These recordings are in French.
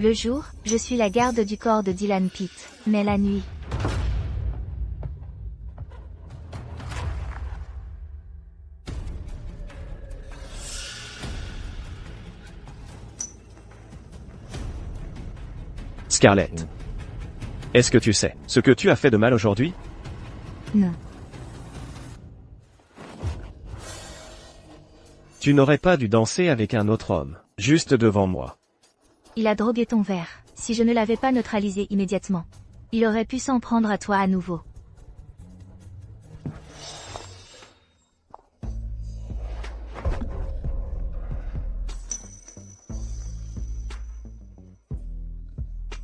Le jour, je suis la garde du corps de Dylan Pitt, mais la nuit... Scarlett. Est-ce que tu sais ce que tu as fait de mal aujourd'hui? Non. Tu n'aurais pas dû danser avec un autre homme, juste devant moi. Il a drogué ton verre. Si je ne l'avais pas neutralisé immédiatement, il aurait pu s'en prendre à toi à nouveau.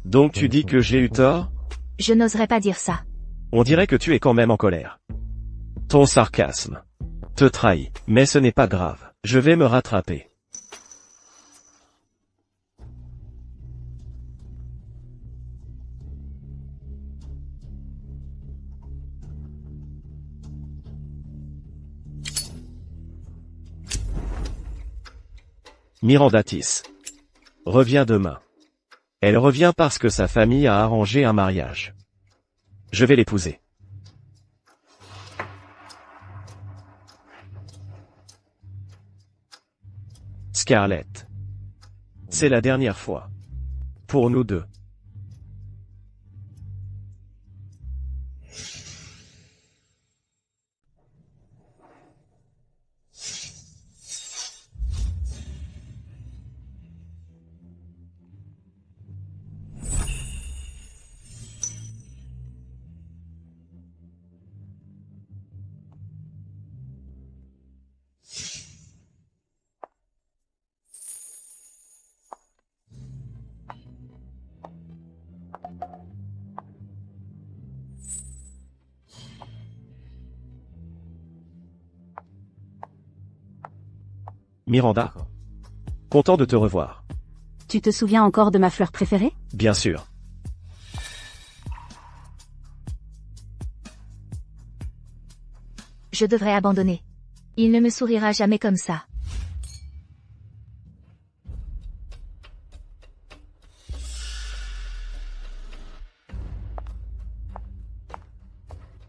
Donc tu dis que j'ai eu tort? Je n'oserais pas dire ça. On dirait que tu es quand même en colère. Ton sarcasme te trahit, mais ce n'est pas grave. Je vais me rattraper. Mirandatis revient demain. Elle revient parce que sa famille a arrangé un mariage. Je vais l'épouser. Scarlett. C'est la dernière fois. Pour nous deux. Miranda. Content de te revoir. Tu te souviens encore de ma fleur préférée? Bien sûr. Je devrais abandonner. Il ne me sourira jamais comme ça.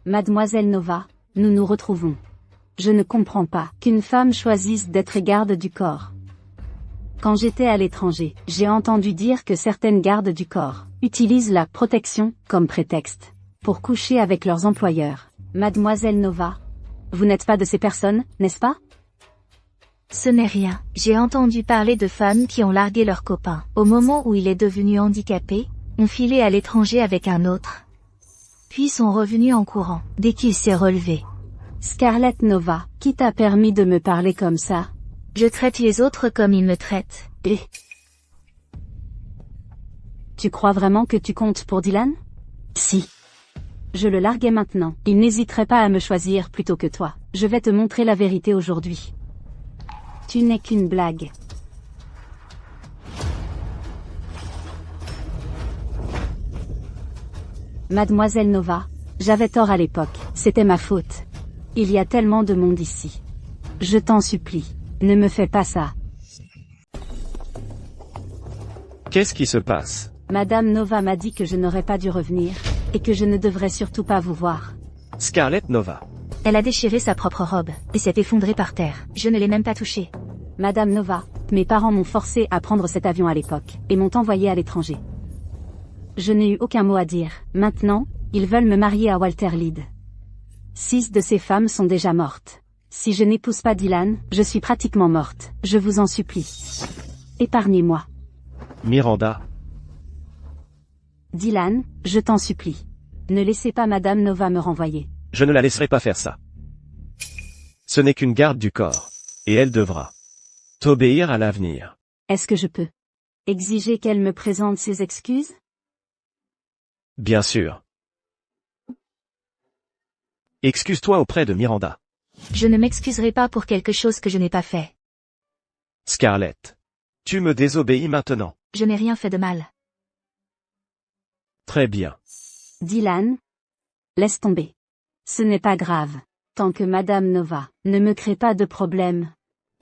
Mademoiselle Nova, nous nous retrouvons. Je ne comprends pas qu'une femme choisisse d'être garde du corps. Quand j'étais à l'étranger, j'ai entendu dire que certaines gardes du corps utilisent la protection comme prétexte pour coucher avec leurs employeurs. Mademoiselle Nova, vous n'êtes pas de ces personnes, n'est-ce pas? Ce n'est rien. J'ai entendu parler de femmes qui ont largué leur copain. Au moment où il est devenu handicapé, ont filé à l'étranger avec un autre. Puis sont revenus en courant, dès qu'il s'est relevé. Scarlett Nova, qui t'a permis de me parler comme ça? Je traite les autres comme ils me traitent. Et tu crois vraiment que tu comptes pour Dylan? Si. Je le larguais maintenant. Il n'hésiterait pas à me choisir plutôt que toi. Je vais te montrer la vérité aujourd'hui. Tu n'es qu'une blague. Mademoiselle Nova, j'avais tort à l'époque. C'était ma faute. Il y a tellement de monde ici. Je t'en supplie, ne me fais pas ça. Qu'est-ce qui se passe? Madame Nova m'a dit que je n'aurais pas dû revenir, et que je ne devrais surtout pas vous voir. Scarlett Nova. Elle a déchiré sa propre robe, et s'est effondrée par terre. Je ne l'ai même pas touchée. Madame Nova, mes parents m'ont forcé à prendre cet avion à l'époque, et m'ont envoyé à l'étranger. Je n'ai eu aucun mot à dire. Maintenant, ils veulent me marier à Walter Lead. 6 de ces femmes sont déjà mortes. Si je n'épouse pas Dylan, je suis pratiquement morte. Je vous en supplie. Épargnez-moi. Miranda. Dylan, je t'en supplie. Ne laissez pas Madame Nova me renvoyer. Je ne la laisserai pas faire ça. Ce n'est qu'une garde du corps. Et elle devra t'obéir à l'avenir. Est-ce que je peux exiger qu'elle me présente ses excuses? Bien sûr. Excuse-toi auprès de Miranda. Je ne m'excuserai pas pour quelque chose que je n'ai pas fait. Scarlett. Tu me désobéis maintenant. Je n'ai rien fait de mal. Très bien. Dylan, laisse tomber. Ce n'est pas grave. Tant que Madame Nova ne me crée pas de problème.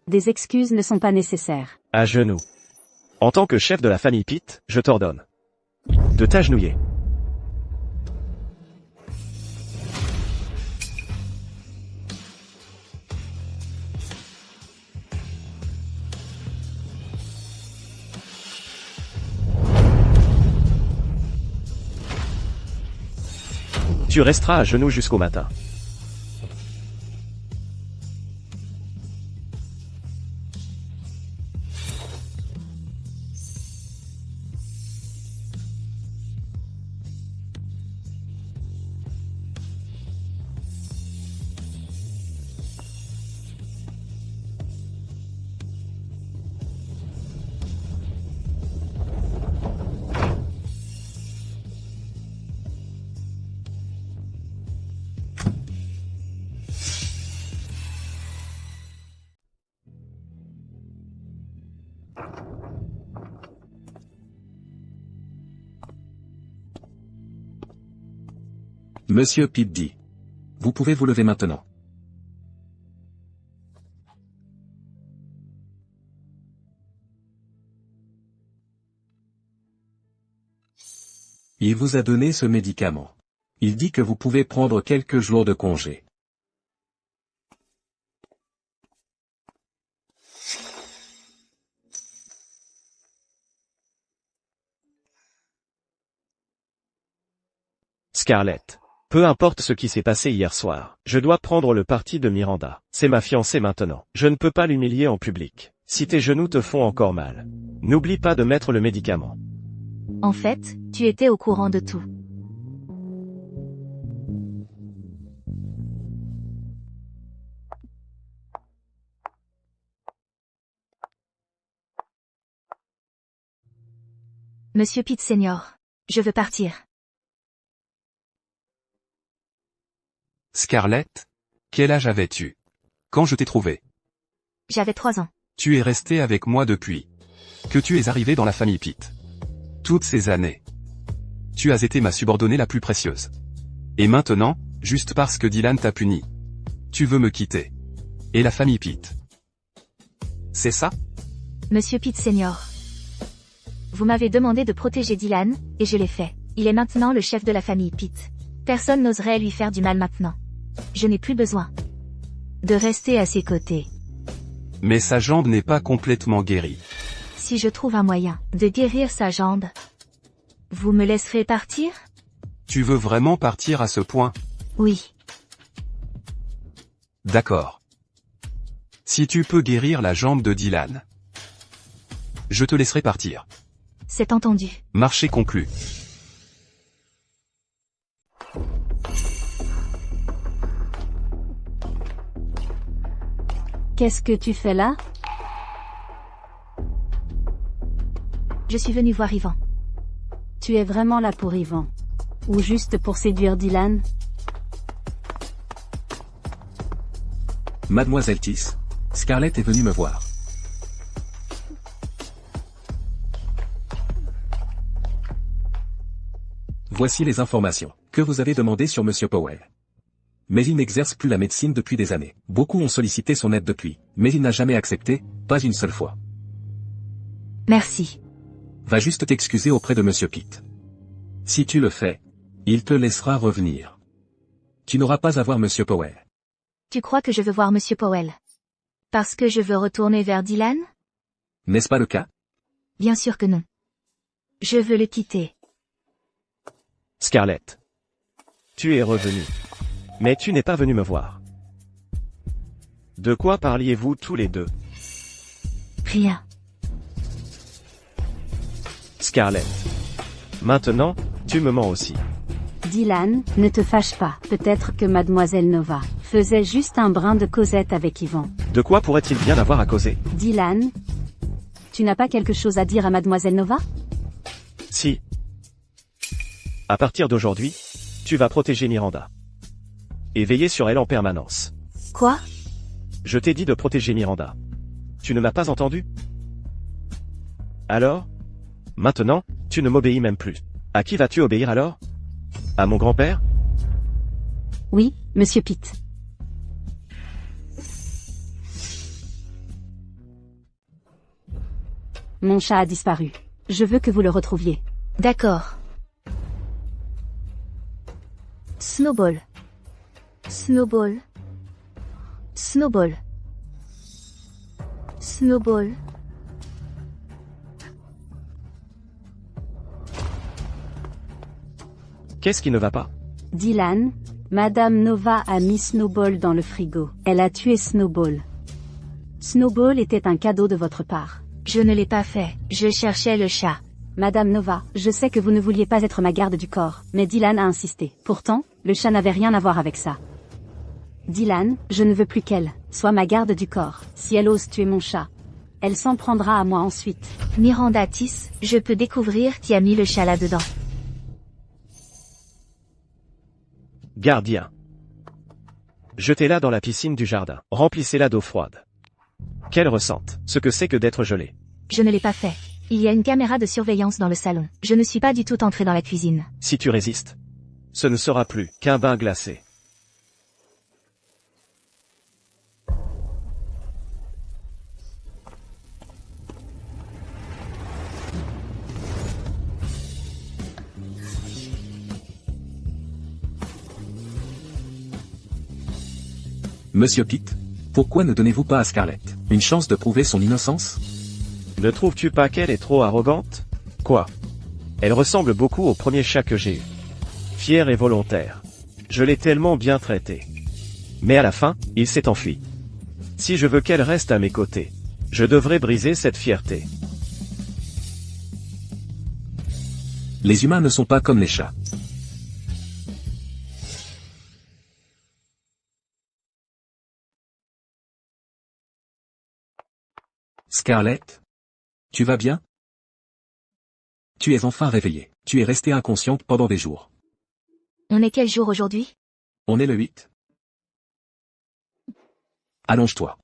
Des excuses ne sont pas nécessaires. À genoux. En tant que chef de la famille Pitt, je t'ordonne de t'agenouiller. Tu resteras à genoux jusqu'au matin. Monsieur Pitt dit. Vous pouvez vous lever maintenant. Il vous a donné ce médicament. Il dit que vous pouvez prendre quelques jours de congé. Scarlett. Peu importe ce qui s'est passé hier soir, je dois prendre le parti de Miranda. C'est ma fiancée maintenant. Je ne peux pas l'humilier en public. Si tes genoux te font encore mal, n'oublie pas de mettre le médicament. En fait, tu étais au courant de tout. Monsieur Pitt Senior, je veux partir. Scarlett, quel âge avais-tu quand je t'ai trouvé? J'avais 3 ans. Tu es resté avec moi depuis que tu es arrivé dans la famille Pitt. Toutes ces années. Tu as été ma subordonnée la plus précieuse. Et maintenant, juste parce que Dylan t'a puni, tu veux me quitter. Et la famille Pitt. C'est ça? Monsieur Pitt Senior. Vous m'avez demandé de protéger Dylan, et je l'ai fait. Il est maintenant le chef de la famille Pitt. Personne n'oserait lui faire du mal maintenant. Je n'ai plus besoin de rester à ses côtés. Mais sa jambe n'est pas complètement guérie. Si je trouve un moyen de guérir sa jambe, vous me laisserez partir? Tu veux vraiment partir à ce point? Oui. D'accord. Si tu peux guérir la jambe de Dylan, je te laisserai partir. C'est entendu. Marché conclu. Qu'est-ce que tu fais là? Je suis venu voir Yvan. Tu es vraiment là pour Yvan? Ou juste pour séduire Dylan? Mademoiselle Tiss, Scarlett est venue me voir. Voici les informations que vous avez demandées sur Monsieur Powell. Mais il n'exerce plus la médecine depuis des années. Beaucoup ont sollicité son aide depuis, mais il n'a jamais accepté, pas une seule fois. Merci. Va juste t'excuser auprès de Monsieur Pitt. Si tu le fais, il te laissera revenir. Tu n'auras pas à voir Monsieur Powell. Tu crois que je veux voir Monsieur Powell? Parce que je veux retourner vers Dylan? N'est-ce pas le cas? Bien sûr que non. Je veux le quitter. Scarlett. Tu es revenu. Mais tu n'es pas venu me voir. De quoi parliez-vous tous les deux? Rien. Scarlett. Maintenant, tu me mens aussi. Dylan, ne te fâche pas. Peut-être que Mademoiselle Nova faisait juste un brin de causette avec Yvan. De quoi pourrait-il bien avoir à causer? Dylan, tu n'as pas quelque chose à dire à Mademoiselle Nova? Si. À partir d'aujourd'hui, tu vas protéger Miranda. Et veiller sur elle en permanence. Quoi? Je t'ai dit de protéger Miranda. Tu ne m'as pas entendu? Alors? Maintenant, tu ne m'obéis même plus. À qui vas-tu obéir alors? À mon grand-père? Oui, Monsieur Pitt. Mon chat a disparu. Je veux que vous le retrouviez. D'accord. Snowball. Snowball. Snowball. Snowball. Qu'est-ce qui ne va pas? Dylan, Madame Nova a mis Snowball dans le frigo. Elle a tué Snowball. Snowball était un cadeau de votre part. Je ne l'ai pas fait. Je cherchais le chat. Madame Nova, je sais que vous ne vouliez pas être ma garde du corps, mais Dylan a insisté. Pourtant, le chat n'avait rien à voir avec ça. Dylan, je ne veux plus qu'elle soit ma garde du corps. Si elle ose tuer mon chat, elle s'en prendra à moi ensuite. Miranda Tis, je peux découvrir qui a mis le chat là-dedans. Gardien. Jetez-la dans la piscine du jardin. Remplissez-la d'eau froide. Qu'elle ressente ce que c'est que d'être gelée. Je ne l'ai pas fait. Il y a une caméra de surveillance dans le salon. Je ne suis pas du tout entrée dans la cuisine. Si tu résistes, ce ne sera plus qu'un bain glacé. Monsieur Pitt, pourquoi ne donnez-vous pas à Scarlett une chance de prouver son innocence? Ne trouves-tu pas qu'elle est trop arrogante? Quoi? Elle ressemble beaucoup au premier chat que j'ai eu. Fier et volontaire. Je l'ai tellement bien traité. Mais à la fin, il s'est enfui. Si je veux qu'elle reste à mes côtés, je devrais briser cette fierté. Les humains ne sont pas comme les chats. Scarlett? Tu vas bien? Tu es enfin réveillée. Tu es restée inconsciente pendant des jours. On est quel jour aujourd'hui? On est le 8. Allonge-toi.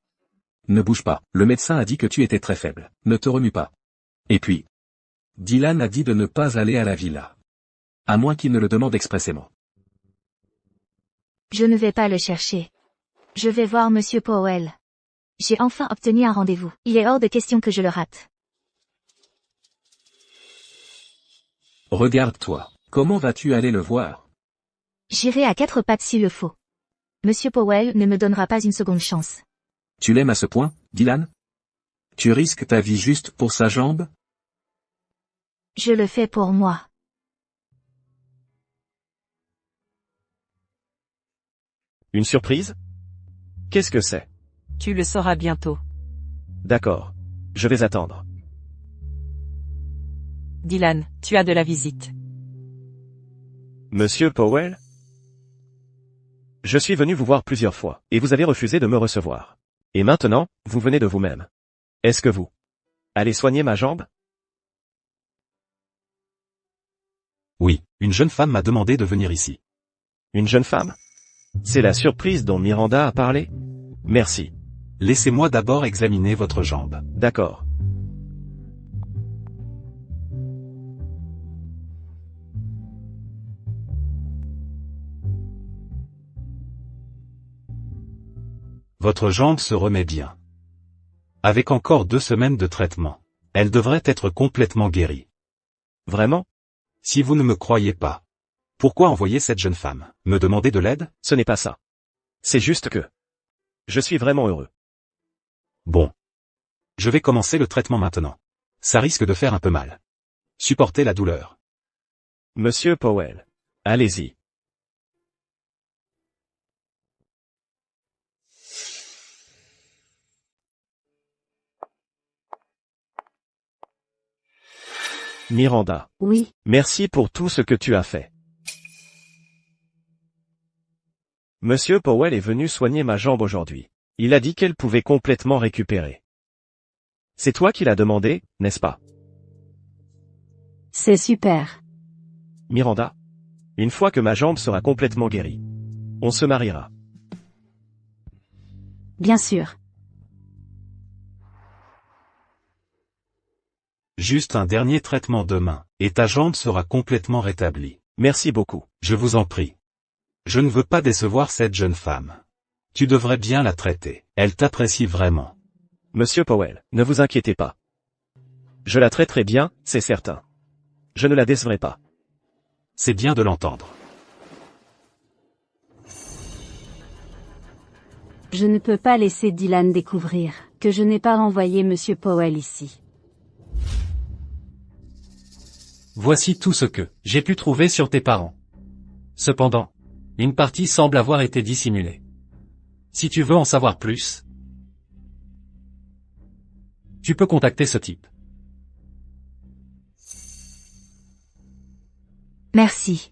Ne bouge pas. Le médecin a dit que tu étais très faible. Ne te remue pas. Et puis, Dylan a dit de ne pas aller à la villa. À moins qu'il ne le demande expressément. Je ne vais pas le chercher. Je vais voir Monsieur Powell. J'ai enfin obtenu un rendez-vous. Il est hors de question que je le rate. Regarde-toi. Comment vas-tu aller le voir? J'irai à quatre pattes s'il le faut. Monsieur Powell ne me donnera pas une seconde chance. Tu l'aimes à ce point, Dylan? Tu risques ta vie juste pour sa jambe? Je le fais pour moi. Une surprise? Qu'est-ce que c'est? Tu le sauras bientôt. D'accord. Je vais attendre. Dylan, tu as de la visite. Monsieur Powell? Je suis venu vous voir plusieurs fois, et vous avez refusé de me recevoir. Et maintenant, vous venez de vous-même. Est-ce que vous allez soigner ma jambe? Oui, une jeune femme m'a demandé de venir ici. Une jeune femme? C'est la surprise dont Miranda a parlé? Merci. Laissez-moi d'abord examiner votre jambe. D'accord. Votre jambe se remet bien. Avec encore 2 semaines de traitement, elle devrait être complètement guérie. Vraiment? Si vous ne me croyez pas, pourquoi envoyer cette jeune femme me demander de l'aide? Ce n'est pas ça. C'est juste que je suis vraiment heureux. Bon. Je vais commencer le traitement maintenant. Ça risque de faire un peu mal. Supportez la douleur. Monsieur Powell. Allez-y. Miranda. Oui, Merci pour tout ce que tu as fait. Monsieur Powell est venu soigner ma jambe aujourd'hui. Il a dit qu'elle pouvait complètement récupérer. C'est toi qui l'as demandé, n'est-ce pas? c'est super. Miranda? Une fois que ma jambe sera complètement guérie, on se mariera. Bien sûr. Juste un dernier traitement demain, et ta jambe sera complètement rétablie. Merci beaucoup. Je vous en prie. Je ne veux pas décevoir cette jeune femme. Tu devrais bien la traiter. Elle t'apprécie vraiment. Monsieur Powell, ne vous inquiétez pas. Je la traiterai bien, c'est certain. Je ne la décevrai pas. C'est bien de l'entendre. Je ne peux pas laisser Dylan découvrir que je n'ai pas envoyé Monsieur Powell ici. Voici tout ce que j'ai pu trouver sur tes parents. Cependant, une partie semble avoir été dissimulée. Si tu veux en savoir plus, tu peux contacter ce type. Merci.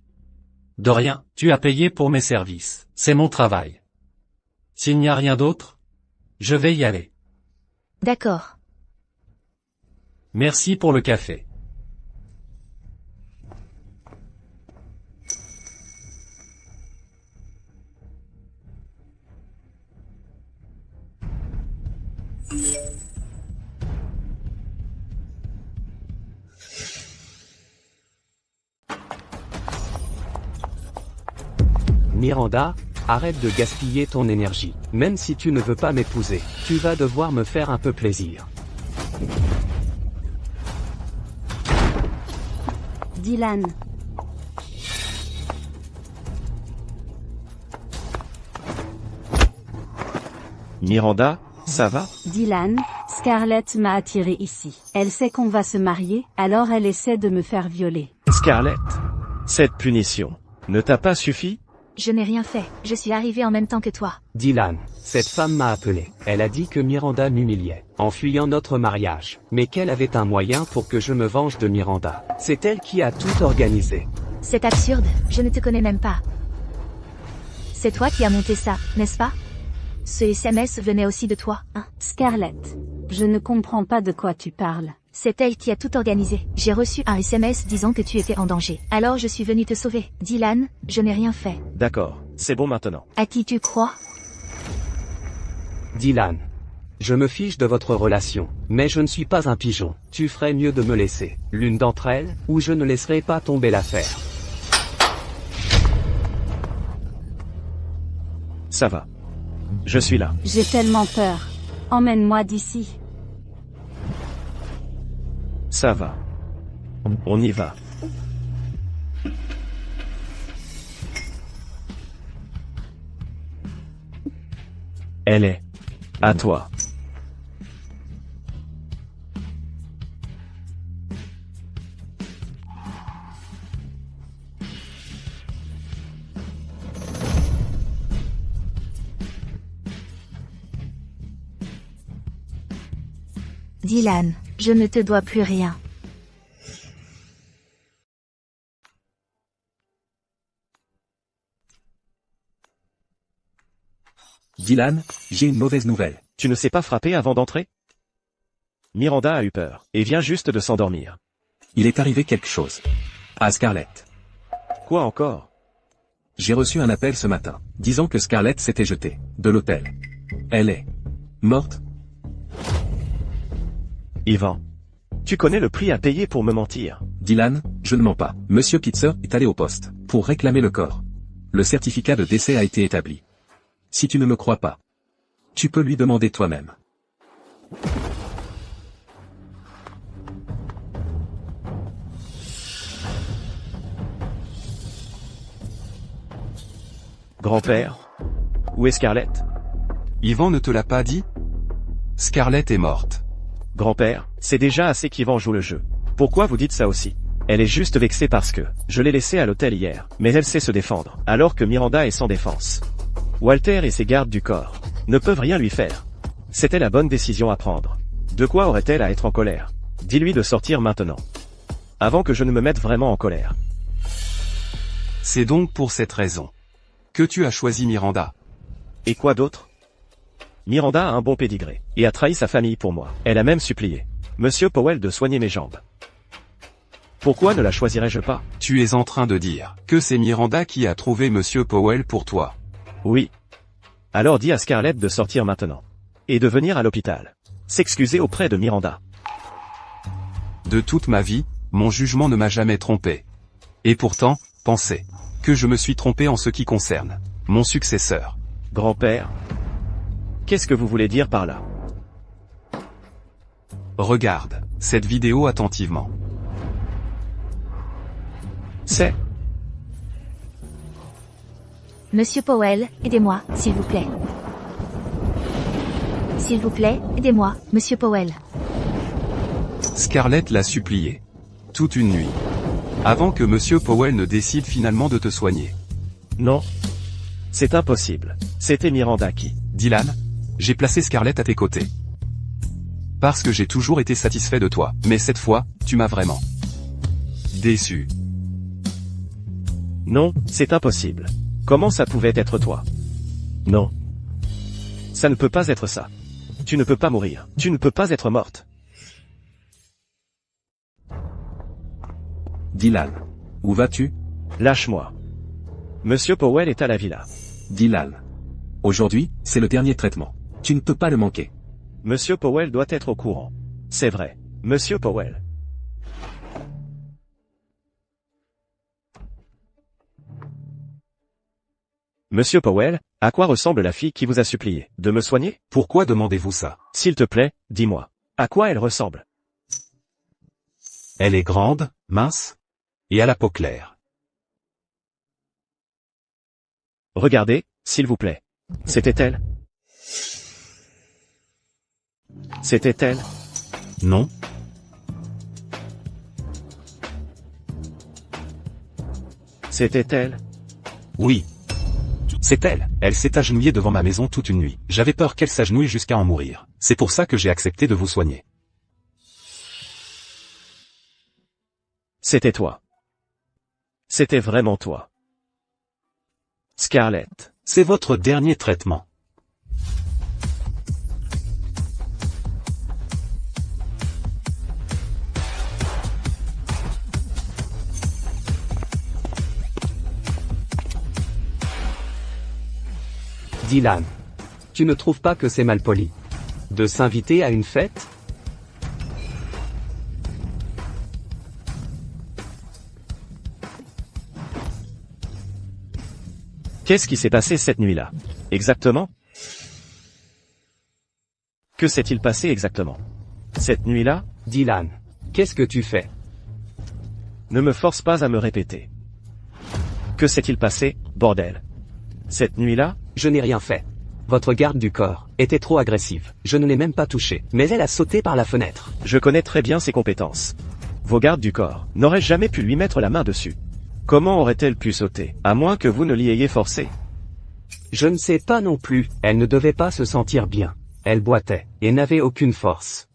De rien, tu as payé pour mes services. C'est mon travail. S'il n'y a rien d'autre, je vais y aller. D'accord. Merci pour le café. Miranda, arrête de gaspiller ton énergie. Même si tu ne veux pas m'épouser, tu vas devoir me faire un peu plaisir. Dylan. Miranda, ça va? Dylan, Scarlett m'a attiré ici. Elle sait qu'on va se marier, alors elle essaie de me faire violer. Scarlett, cette punition ne t'a pas suffi? Je n'ai rien fait, je suis arrivée en même temps que toi. Dylan, cette femme m'a appelé. Elle a dit que Miranda m'humiliait, en fuyant notre mariage, mais qu'elle avait un moyen pour que je me venge de Miranda. C'est elle qui a tout organisé. C'est absurde, je ne te connais même pas. C'est toi qui as monté ça, n'est-ce pas? Ce SMS venait aussi de toi, hein? Scarlett, je ne comprends pas de quoi tu parles. C'est elle qui a tout organisé. J'ai reçu un SMS disant que tu étais en danger. Alors je suis venue te sauver. Dylan, je n'ai rien fait. D'accord, c'est bon maintenant. À qui tu crois? Dylan, je me fiche de votre relation, mais je ne suis pas un pigeon. Tu ferais mieux de me laisser, l'une d'entre elles, ou je ne laisserai pas tomber l'affaire. Ça va. Je suis là. J'ai tellement peur. Emmène-moi d'ici. Ça va. On y va. Elle est à toi. Dylan, je ne te dois plus rien. Dylan, j'ai une mauvaise nouvelle. Tu ne sais pas frapper avant d'entrer? Miranda a eu peur, et vient juste de s'endormir. Il est arrivé quelque chose. À Scarlett. Quoi encore? J'ai reçu un appel ce matin, disant que Scarlett s'était jetée de l'hôtel. Elle est morte. Ivan, tu connais le prix à payer pour me mentir. Dylan, je ne mens pas. Monsieur Pitzer est allé au poste pour réclamer le corps. Le certificat de décès a été établi. Si tu ne me crois pas, tu peux lui demander toi-même. Grand-père, où est Scarlett? Yvan ne te l'a pas dit? Scarlett est morte. Grand-père, c'est déjà assez qu'Yvan joue le jeu. Pourquoi vous dites ça aussi? Elle est juste vexée parce que je l'ai laissée à l'hôtel hier, mais elle sait se défendre, alors que Miranda est sans défense. Walter et ses gardes du corps ne peuvent rien lui faire. C'était la bonne décision à prendre. De quoi aurait-elle à être en colère? Dis-lui de sortir maintenant. Avant que je ne me mette vraiment en colère. C'est donc pour cette raison que tu as choisi Miranda. Et quoi d'autre? Miranda a un bon pédigré, et a trahi sa famille pour moi. Elle a même supplié Monsieur Powell de soigner mes jambes. Pourquoi ne la choisirais-je pas? Tu es en train de dire que c'est Miranda qui a trouvé Monsieur Powell pour toi. Oui. Alors dis à Scarlett de sortir maintenant. Et de venir à l'hôpital. S'excuser auprès de Miranda. De toute ma vie, mon jugement ne m'a jamais trompé. Et pourtant, pensez que je me suis trompé en ce qui concerne mon successeur. Grand-père, qu'est-ce que vous voulez dire par là? Regarde. cette vidéo attentivement. C'est... Monsieur Powell, aidez-moi, s'il vous plaît. S'il vous plaît, aidez-moi, Monsieur Powell. Scarlett l'a supplié. Toute une nuit. Avant que Monsieur Powell ne décide finalement de te soigner. Non. C'est impossible. C'était Miranda qui... Dylan, j'ai placé Scarlett à tes côtés. Parce que j'ai toujours été satisfait de toi, mais cette fois, tu m'as vraiment déçu. Non, c'est impossible. Comment ça pouvait être toi? Non. Ça ne peut pas être ça. Tu ne peux pas mourir. Tu ne peux pas être morte. Dylan. Où vas-tu? Lâche-moi. Monsieur Powell est à la villa. Dylan. Aujourd'hui, c'est le dernier traitement. Tu ne peux pas le manquer. Monsieur Powell doit être au courant. C'est vrai. Monsieur Powell. Monsieur Powell, à quoi ressemble la fille qui vous a supplié de me soigner? Pourquoi demandez-vous ça? S'il te plaît, dis-moi. À quoi elle ressemble? Elle est grande, mince, et à la peau claire. Regardez, s'il vous plaît. C'était elle? C'était elle? Non? C'était elle? Oui. C'est elle. Elle s'est agenouillée devant ma maison toute une nuit. J'avais peur qu'elle s'agenouille jusqu'à en mourir. C'est pour ça que j'ai accepté de vous soigner. C'était toi. C'était vraiment toi. Scarlett. C'est votre dernier traitement. Dylan. Tu ne trouves pas que c'est malpoli de s'inviter à une fête? Qu'est-ce qui s'est passé cette nuit-là? Exactement? Que s'est-il passé exactement? Cette nuit-là? Dylan. Qu'est-ce que tu fais? Ne me force pas à me répéter. Que s'est-il passé, bordel? Cette nuit-là? Je n'ai rien fait. Votre garde du corps était trop agressive. Je ne l'ai même pas touchée, mais elle a sauté par la fenêtre. Je connais très bien ses compétences. Vos gardes du corps n'auraient jamais pu lui mettre la main dessus. Comment aurait-elle pu sauter, à moins que vous ne l'y ayez forcé? Je ne sais pas non plus. Elle ne devait pas se sentir bien. Elle boitait, et n'avait aucune force.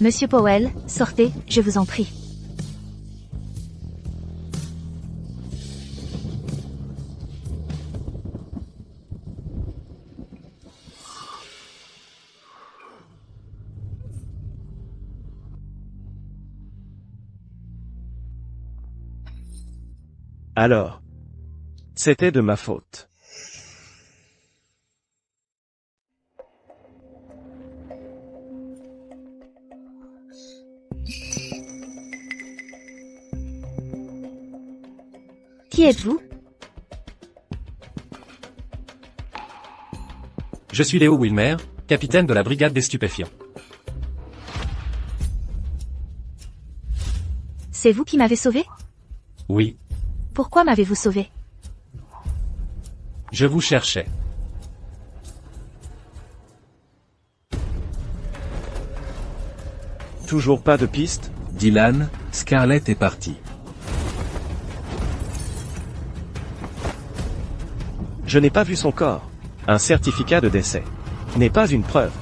Monsieur Powell, sortez, je vous en prie. Alors. C'était de ma faute. Qui êtes-vous? Je suis Léo Wilmer, capitaine de la brigade des stupéfiants. C'est vous qui m'avez sauvé? Oui, Pourquoi m'avez-vous sauvé? je vous cherchais. Toujours pas de piste? Dylan, Scarlett est partie. Je n'ai pas vu son corps. Un certificat de décès n'est pas une preuve.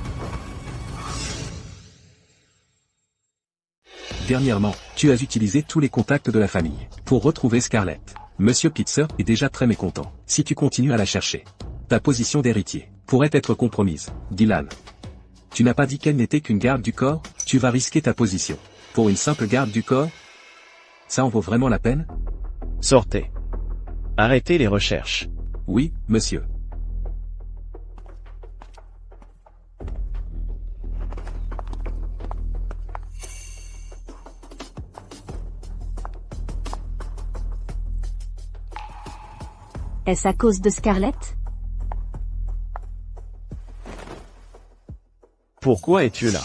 Dernièrement, tu as utilisé tous les contacts de la famille pour retrouver Scarlett. Monsieur Pitzer est déjà très mécontent. Si tu continues à la chercher, ta position d'héritier pourrait être compromise. Dylan. Tu n'as pas dit qu'elle n'était qu'une garde du corps? Tu vas risquer ta position. Pour une simple garde du corps? Ça en vaut vraiment la peine? Sortez. Arrêtez les recherches. Oui, monsieur. Est-ce à cause de Scarlett? Pourquoi es-tu là?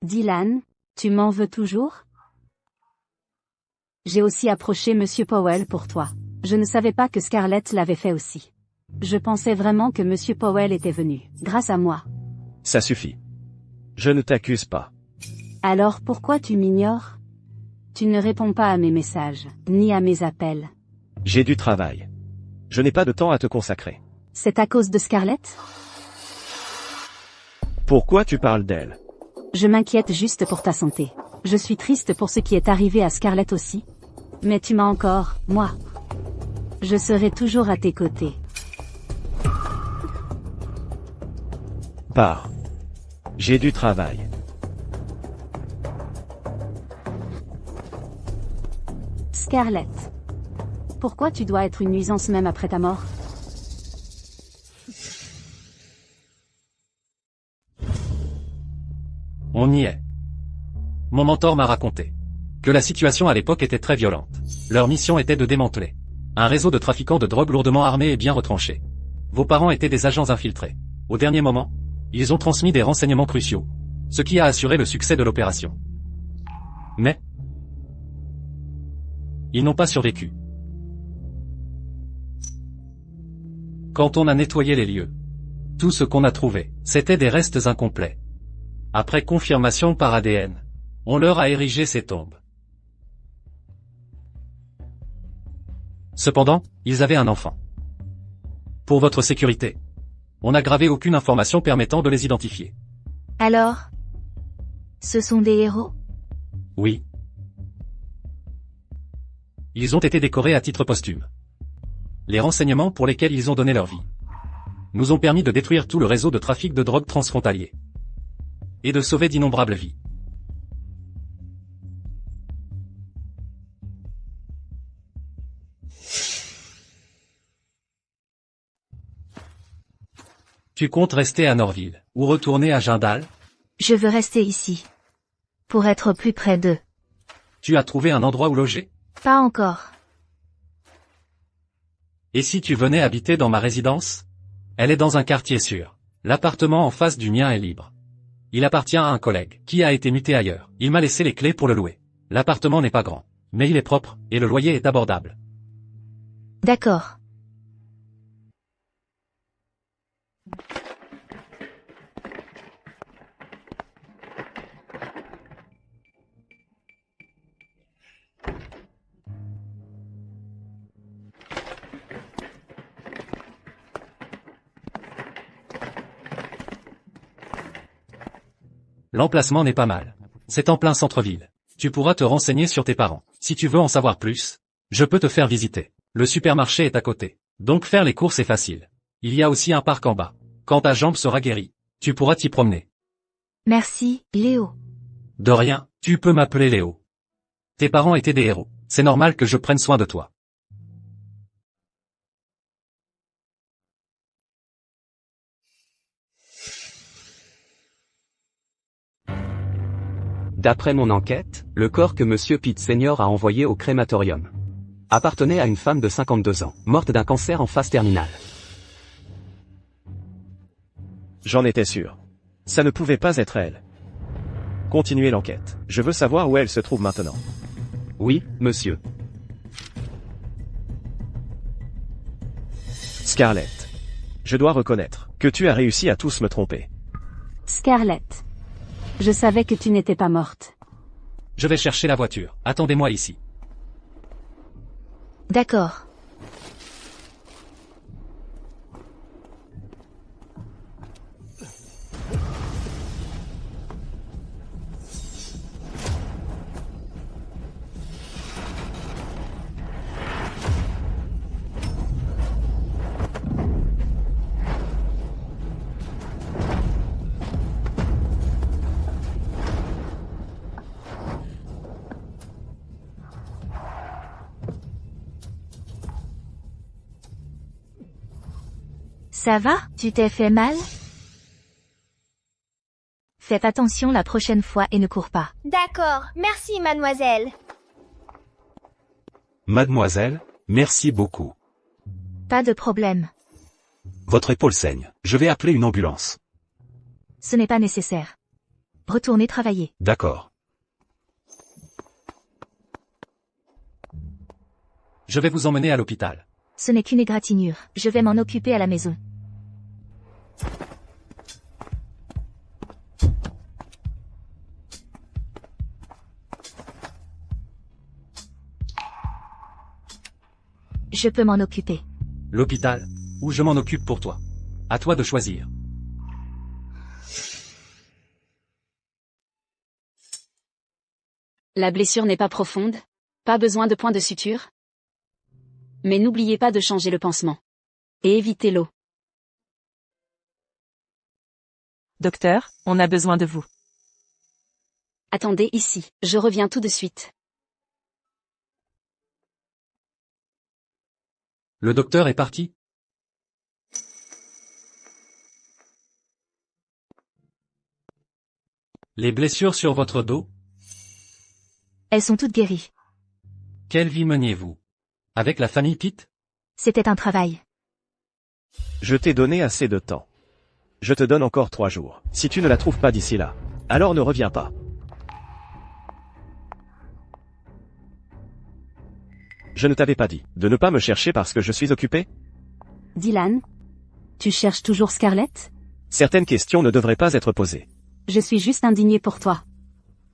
Dylan, tu m'en veux toujours? J'ai aussi approché Monsieur Powell pour toi. Je ne savais pas que Scarlett l'avait fait aussi. Je pensais vraiment que Monsieur Powell était venu, grâce à moi. Ça suffit. Je ne t'accuse pas. Alors pourquoi tu m'ignores? Tu ne réponds pas à mes messages, ni à mes appels. J'ai du travail. Je n'ai pas de temps à te consacrer. C'est à cause de Scarlett? Pourquoi tu parles d'elle? Je m'inquiète juste pour ta santé. Je suis triste pour ce qui est arrivé à Scarlett aussi. Mais tu m'as encore, moi. Je serai toujours à tes côtés. Pars. J'ai du travail. Scarlett. Pourquoi tu dois être une nuisance même après ta mort? On y est. Mon mentor m'a raconté que la situation à l'époque était très violente. Leur mission était de démanteler un réseau de trafiquants de drogue lourdement armés et bien retranchés. Vos parents étaient des agents infiltrés. Au dernier moment, ils ont transmis des renseignements cruciaux, ce qui a assuré le succès de l'opération. Mais ils n'ont pas survécu. Quand on a nettoyé les lieux, tout ce qu'on a trouvé, c'était des restes incomplets. Après confirmation par ADN, on leur a érigé ces tombes. Cependant, ils avaient un enfant. Pour votre sécurité, on n'a gravé aucune information permettant de les identifier. Alors? Ce sont des héros? Oui. Ils ont été décorés à titre posthume. Les renseignements pour lesquels ils ont donné leur vie nous ont permis de détruire tout le réseau de trafic de drogue transfrontalier et de sauver d'innombrables vies. Tu comptes rester à Norville ou retourner à Jindal? Je veux rester ici. Pour être plus près d'eux. Tu as trouvé un endroit où loger? Pas encore. Et si tu venais habiter dans ma résidence? Elle est dans un quartier sûr. L'appartement en face du mien est libre. Il appartient à un collègue, qui a été muté ailleurs. Il m'a laissé les clés pour le louer. L'appartement n'est pas grand, mais il est propre, et le loyer est abordable. D'accord. L'emplacement n'est pas mal. C'est en plein centre-ville. Tu pourras te renseigner sur tes parents. Si tu veux en savoir plus, je peux te faire visiter. Le supermarché est à côté. Donc faire les courses est facile. Il y a aussi un parc en bas. Quand ta jambe sera guérie, tu pourras t'y promener. Merci, Léo. De rien, tu peux m'appeler Léo. Tes parents étaient des héros. C'est normal que je prenne soin de toi. D'après mon enquête, le corps que Monsieur Pitt Senior a envoyé au crématorium appartenait à une femme de 52 ans, morte d'un cancer en phase terminale. J'en étais sûr. Ça ne pouvait pas être elle. Continuez l'enquête. Je veux savoir où elle se trouve maintenant. Oui, monsieur. Scarlett. Je dois reconnaître que tu as réussi à tous me tromper. Scarlett. Je savais que tu n'étais pas morte. Je vais chercher la voiture. Attendez-moi ici. D'accord. Ça va? Tu t'es fait mal? Faites attention la prochaine fois et ne cours pas. D'accord, merci mademoiselle. Mademoiselle, merci beaucoup. Pas de problème. Votre épaule saigne. Je vais appeler une ambulance. Ce n'est pas nécessaire. Retournez travailler. D'accord. Je vais vous emmener à l'hôpital. Ce n'est qu'une égratignure. Je vais m'en occuper à la maison. Je peux m'en occuper. L'hôpital, ou je m'en occupe pour toi. À toi de choisir. La blessure n'est pas profonde. Pas besoin de point de suture. Mais n'oubliez pas de changer le pansement. Et évitez l'eau. Docteur, on a besoin de vous. Attendez ici, je reviens tout de suite. Le docteur est parti? Les blessures sur votre dos? Elles sont toutes guéries. Quelle vie meniez-vous? Avec la famille Pitt? C'était un travail. Je t'ai donné assez de temps. Je te donne encore 3 jours. Si tu ne la trouves pas d'ici là, alors ne reviens pas. Je ne t'avais pas dit de ne pas me chercher parce que je suis occupé? Dylan? Tu cherches toujours Scarlett? Certaines questions ne devraient pas être posées. Je suis juste indigné pour toi.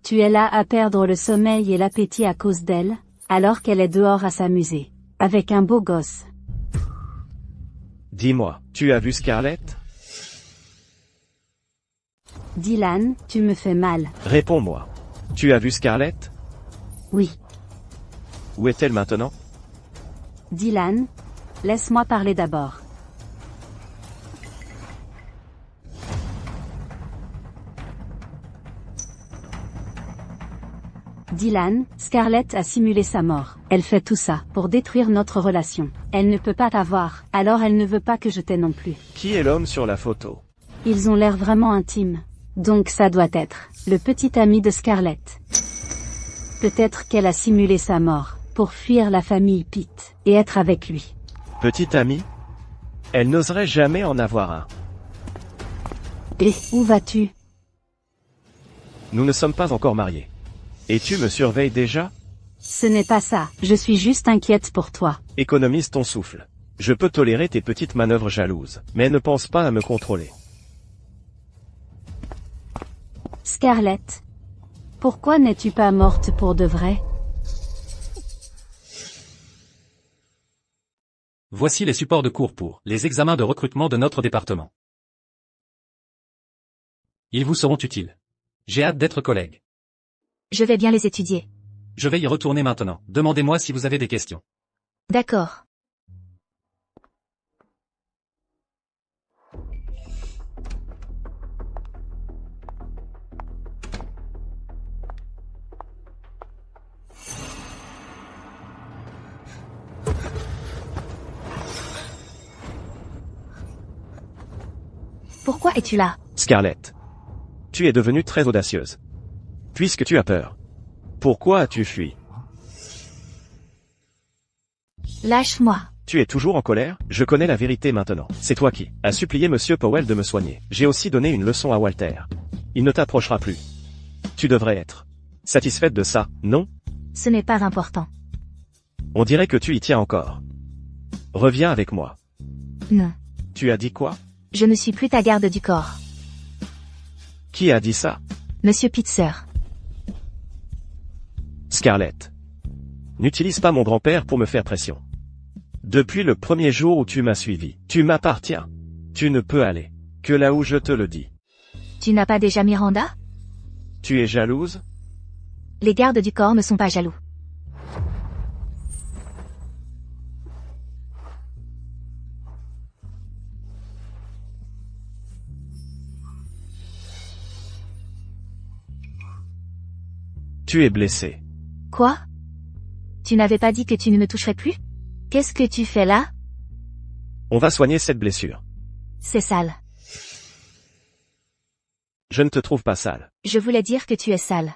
Tu es là à perdre le sommeil et l'appétit à cause d'elle, alors qu'elle est dehors à s'amuser. Avec un beau gosse. Dis-moi, tu as vu Scarlett? Dylan, tu me fais mal. Réponds-moi. Tu as vu Scarlett? Oui. Où est-elle maintenant? Dylan, laisse-moi parler d'abord. Dylan, Scarlett a simulé sa mort. Elle fait tout ça pour détruire notre relation. Elle ne peut pas t'avoir, alors elle ne veut pas que je t'aie non plus. Qui est l'homme sur la photo? Ils ont l'air vraiment intimes. Donc ça doit être le petit ami de Scarlett. Peut-être qu'elle a simulé sa mort pour fuir la famille Pitt et être avec lui. Petit ami? Elle n'oserait jamais en avoir un. Et où vas-tu? Nous ne sommes pas encore mariés. Et tu me surveilles déjà? Ce n'est pas ça, je suis juste inquiète pour toi. Économise ton souffle. Je peux tolérer tes petites manœuvres jalouses, mais ne pense pas à me contrôler. Scarlett, pourquoi n'es-tu pas morte pour de vrai? Voici les supports de cours pour les examens de recrutement de notre département. Ils vous seront utiles. J'ai hâte d'être collègue. Je vais bien les étudier. Je vais y retourner maintenant. Demandez-moi si vous avez des questions. D'accord. Pourquoi es-tu là? Scarlett. Tu es devenue très audacieuse. Puisque tu as peur. Pourquoi as-tu fui? Lâche-moi. Tu es toujours en colère? Je connais la vérité maintenant. C'est toi qui as supplié Monsieur Powell de me soigner. J'ai aussi donné une leçon à Walter. Il ne t'approchera plus. Tu devrais être satisfaite de ça, non? Ce n'est pas important. On dirait que tu y tiens encore. Reviens avec moi. Non. Tu as dit quoi? Je ne suis plus ta garde du corps. Qui a dit ça? Monsieur Pitzer. Scarlett. N'utilise pas mon grand-père pour me faire pression. Depuis le premier jour où tu m'as suivi, tu m'appartiens. Tu ne peux aller que là où je te le dis. Tu n'as pas déjà Miranda? Tu es jalouse? Les gardes du corps ne sont pas jaloux. Tu es blessé. Quoi? Tu n'avais pas dit que tu ne me toucherais plus? Qu'est-ce que tu fais là? On va soigner cette blessure. C'est sale. Je ne te trouve pas sale. Je voulais dire que tu es sale.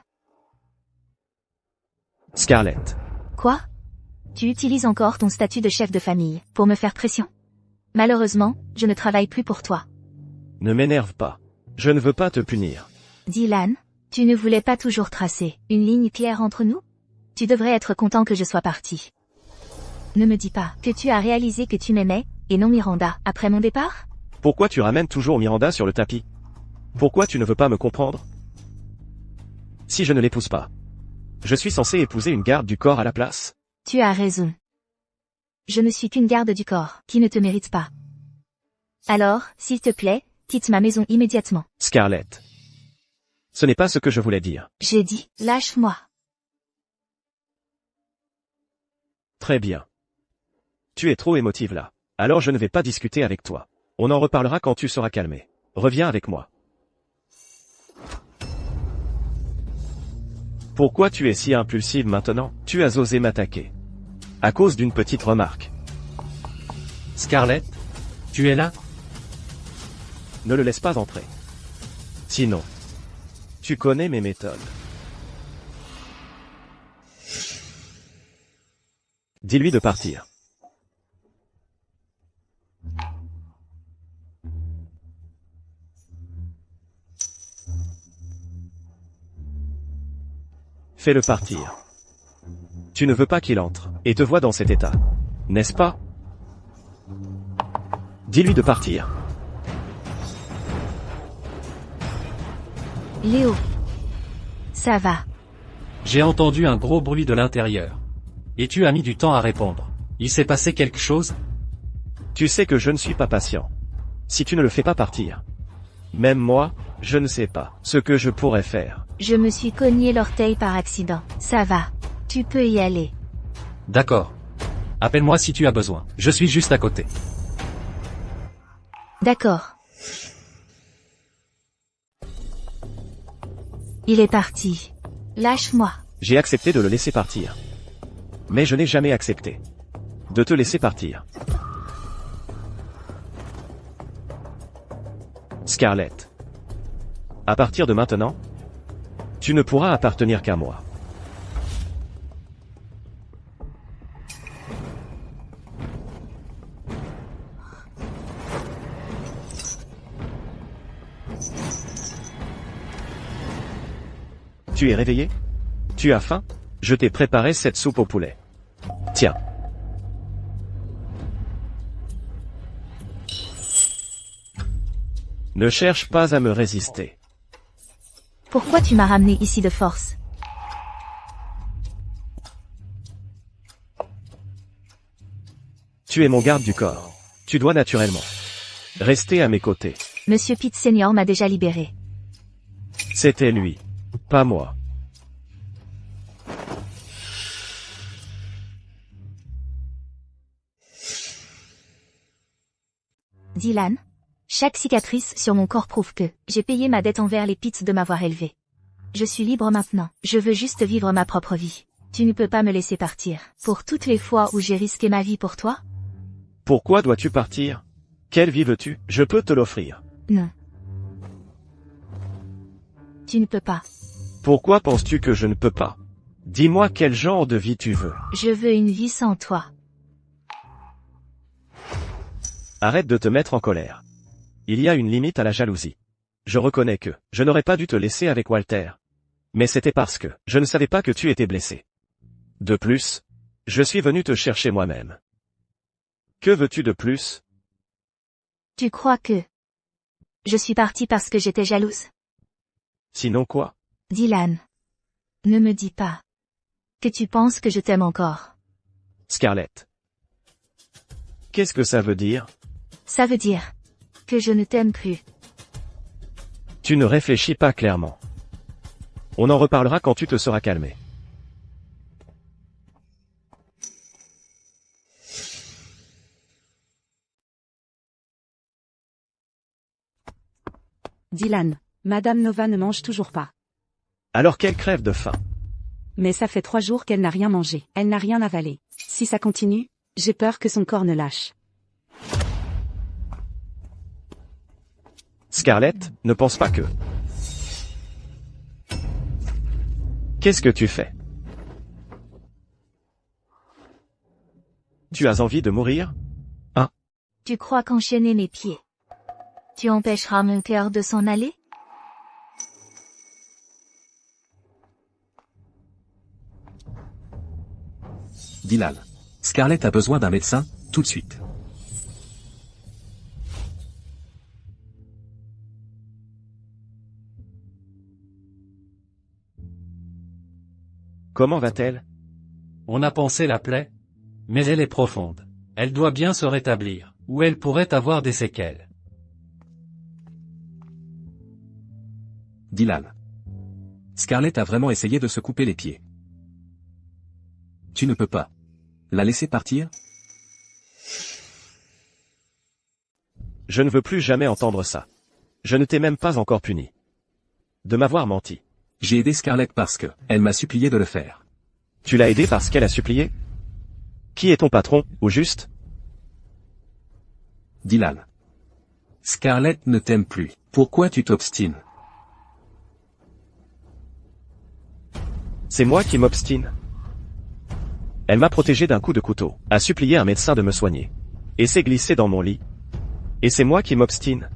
Scarlett. Quoi? Tu utilises encore ton statut de chef de famille pour me faire pression. Malheureusement, je ne travaille plus pour toi. Ne m'énerve pas. Je ne veux pas te punir. Dylan, tu ne voulais pas toujours tracer une ligne claire entre nous? Tu devrais être content que je sois partie. Ne me dis pas que tu as réalisé que tu m'aimais, et non Miranda, après mon départ? Pourquoi tu ramènes toujours Miranda sur le tapis? Pourquoi tu ne veux pas me comprendre? Si je ne l'épouse pas, je suis censé épouser une garde du corps à la place? Tu as raison. Je ne suis qu'une garde du corps, qui ne te mérite pas. Alors, s'il te plaît, quitte ma maison immédiatement. Scarlett. Ce n'est pas ce que je voulais dire. J'ai dit, lâche-moi. Très bien. Tu es trop émotive là. Alors je ne vais pas discuter avec toi. On en reparlera quand tu seras calmé. Reviens avec moi. Pourquoi tu es si impulsive maintenant? Tu as osé m'attaquer. À cause d'une petite remarque. Scarlett? Tu es là? Ne le laisse pas entrer. Sinon, tu connais mes méthodes. Dis-lui de partir. Fais-le partir. Tu ne veux pas qu'il entre, et te voit dans cet état. N'est-ce pas? Dis-lui de partir. Léo. Ça va. J'ai entendu un gros bruit de l'intérieur. Et tu as mis du temps à répondre. Il s'est passé quelque chose? Tu sais que je ne suis pas patient. Si tu ne le fais pas partir. Même moi, je ne sais pas ce que je pourrais faire. Je me suis cogné l'orteil par accident. Ça va. Tu peux y aller. D'accord. Appelle-moi si tu as besoin. Je suis juste à côté. D'accord. Il est parti. Lâche-moi. J'ai accepté de le laisser partir. Mais je n'ai jamais accepté de te laisser partir. Scarlett. À partir de maintenant, tu ne pourras appartenir qu'à moi. Tu es réveillé? Tu as faim? Je t'ai préparé cette soupe au poulet. Tiens. Ne cherche pas à me résister. Pourquoi tu m'as ramené ici de force? Tu es mon garde du corps. Tu dois naturellement rester à mes côtés. Monsieur Pitt Senior m'a déjà libéré. C'était lui, pas moi. Dylan, chaque cicatrice sur mon corps prouve que j'ai payé ma dette envers les Pitts de m'avoir élevé. Je suis libre maintenant. Je veux juste vivre ma propre vie. Tu ne peux pas me laisser partir. Pour toutes les fois où j'ai risqué ma vie pour toi? Pourquoi dois-tu partir? Quelle vie veux-tu? Je peux te l'offrir. Non. Tu ne peux pas. Pourquoi penses-tu que je ne peux pas? Dis-moi quel genre de vie tu veux. Je veux une vie sans toi. Arrête de te mettre en colère. Il y a une limite à la jalousie. Je reconnais que je n'aurais pas dû te laisser avec Walter. Mais c'était parce que je ne savais pas que tu étais blessé. De plus, je suis venu te chercher moi-même. Que veux-tu de plus? Tu crois que je suis partie parce que j'étais jalouse? Sinon quoi? Dylan. Ne me dis pas que tu penses que je t'aime encore. Scarlett. Qu'est-ce que ça veut dire? Ça veut dire que je ne t'aime plus. Tu ne réfléchis pas clairement. On en reparlera quand tu te seras calmé. Dylan, Madame Nova ne mange toujours pas. Alors qu'elle crève de faim. Mais ça fait 3 jours qu'elle n'a rien mangé. Elle n'a rien avalé. Si ça continue, j'ai peur que son corps ne lâche. Scarlett, ne pense pas que... Qu'est-ce que tu fais? Tu as envie de mourir? Tu crois qu'enchaîner mes pieds, tu empêcheras mon cœur de s'en aller? Dylan. Scarlett a besoin d'un médecin, tout de suite. Comment va-t-elle? On a pansé la plaie, mais elle est profonde. Elle doit bien se rétablir, ou elle pourrait avoir des séquelles. Dylan. Scarlett a vraiment essayé de se couper les pieds. Tu ne peux pas la laisser partir? Je ne veux plus jamais entendre ça. Je ne t'ai même pas encore puni de m'avoir menti. J'ai aidé Scarlett parce que elle m'a supplié de le faire. Tu l'as aidé parce qu'elle a supplié? Qui est ton patron, au juste? Dylan. Scarlett ne t'aime plus. Pourquoi tu t'obstines? C'est moi qui m'obstine. Elle m'a protégé d'un coup de couteau, a supplié un médecin de me soigner, et s'est glissée dans mon lit. Et c'est moi qui m'obstine.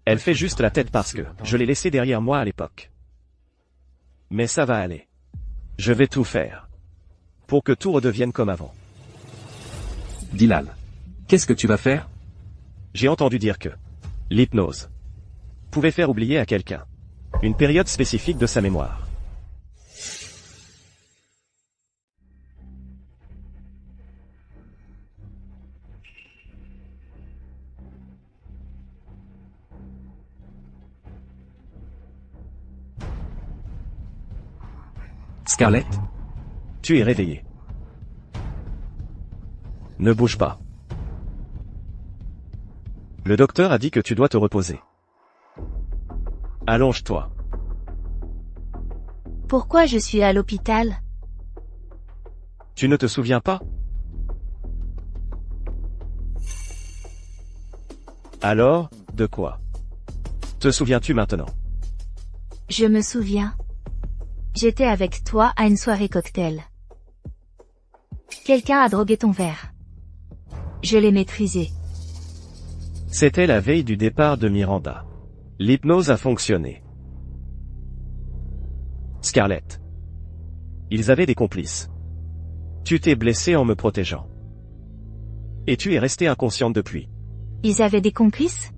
Elle fait juste la tête parce que je l'ai laissée derrière moi à l'époque. Mais ça va aller. Je vais tout faire pour que tout redevienne comme avant. Dylan. Qu'est-ce que tu vas faire? J'ai entendu dire que l'hypnose pouvait faire oublier à quelqu'un une période spécifique de sa mémoire. Scarlett. Tu es réveillé. Ne bouge pas. Le docteur a dit que tu dois te reposer. Allonge-toi. Pourquoi je suis à l'hôpital? Tu ne te souviens pas? Alors, de quoi te souviens-tu maintenant? Je me souviens. J'étais avec toi à une soirée cocktail. Quelqu'un a drogué ton verre. Je l'ai maîtrisé. C'était la veille du départ de Miranda. L'hypnose a fonctionné. Scarlett. Ils avaient des complices. Tu t'es blessée en me protégeant. Et tu es restée inconsciente depuis. Ils avaient des complices?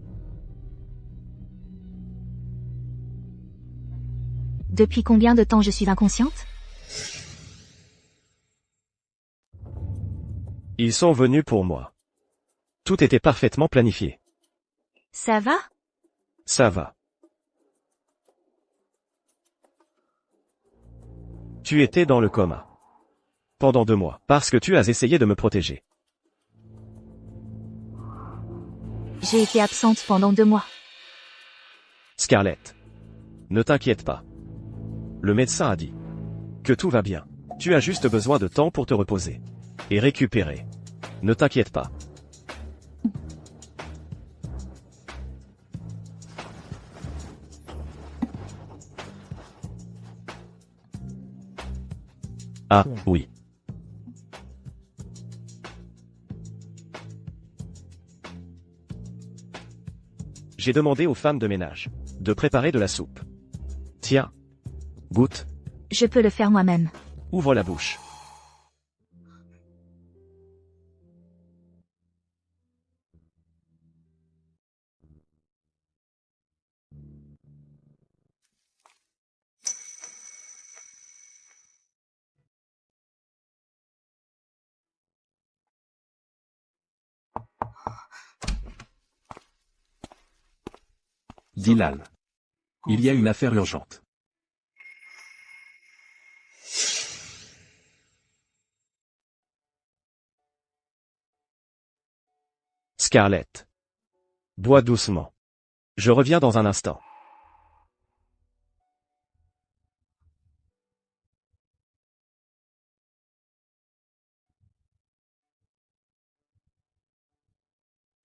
Depuis combien de temps je suis inconsciente? Ils sont venus pour moi. Tout était parfaitement planifié. Ça va? Ça va. Tu étais dans le coma. Pendant 2 mois, parce que tu as essayé de me protéger. J'ai été absente pendant 2 mois. Scarlett. Ne t'inquiète pas. Le médecin a dit que tout va bien. Tu as juste besoin de temps pour te reposer et récupérer. Ne t'inquiète pas. Ah, oui. J'ai demandé aux femmes de ménage de préparer de la soupe. Tiens. Goûte. Je peux le faire moi-même. Ouvre la bouche. Dylan. Il y a une affaire urgente. Scarlett. Bois doucement. Je reviens dans un instant.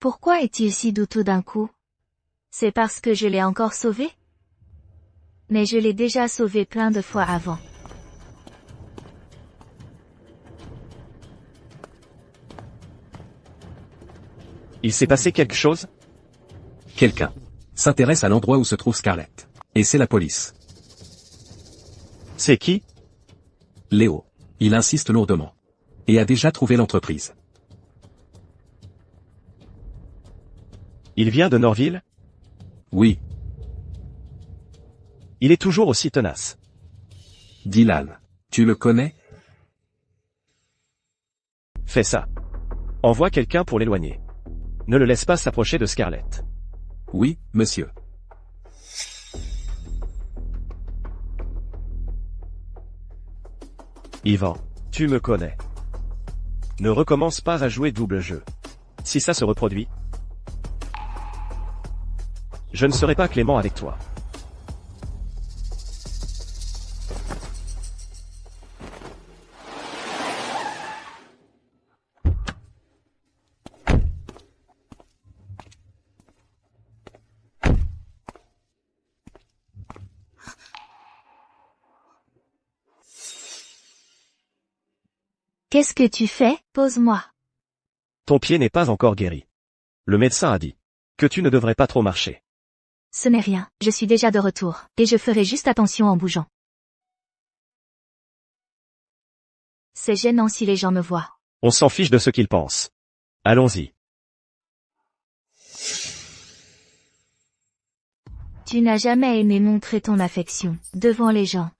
Pourquoi est-il si doux tout d'un coup? C'est parce que je l'ai encore sauvé? Mais je l'ai déjà sauvé plein de fois avant. Il s'est passé quelque chose? Quelqu'un s'intéresse à l'endroit où se trouve Scarlett. Et c'est la police. C'est qui? Léo. Il insiste lourdement. Et a déjà trouvé l'entreprise. Il vient de Norville? Oui, Il est toujours aussi tenace. Dylan. Tu le connais? Fais ça. Envoie quelqu'un pour l'éloigner. Ne le laisse pas s'approcher de Scarlett. Oui, monsieur. Ivan, tu me connais. Ne recommence pas à jouer double jeu. Si ça se reproduit, je ne serai pas clément avec toi. Qu'est-ce que tu fais? Pose-moi. Ton pied n'est pas encore guéri. Le médecin a dit que tu ne devrais pas trop marcher. Ce n'est rien, je suis déjà de retour, et je ferai juste attention en bougeant. C'est gênant si les gens me voient. On s'en fiche de ce qu'ils pensent. Allons-y. Tu n'as jamais aimé montrer ton affection devant les gens.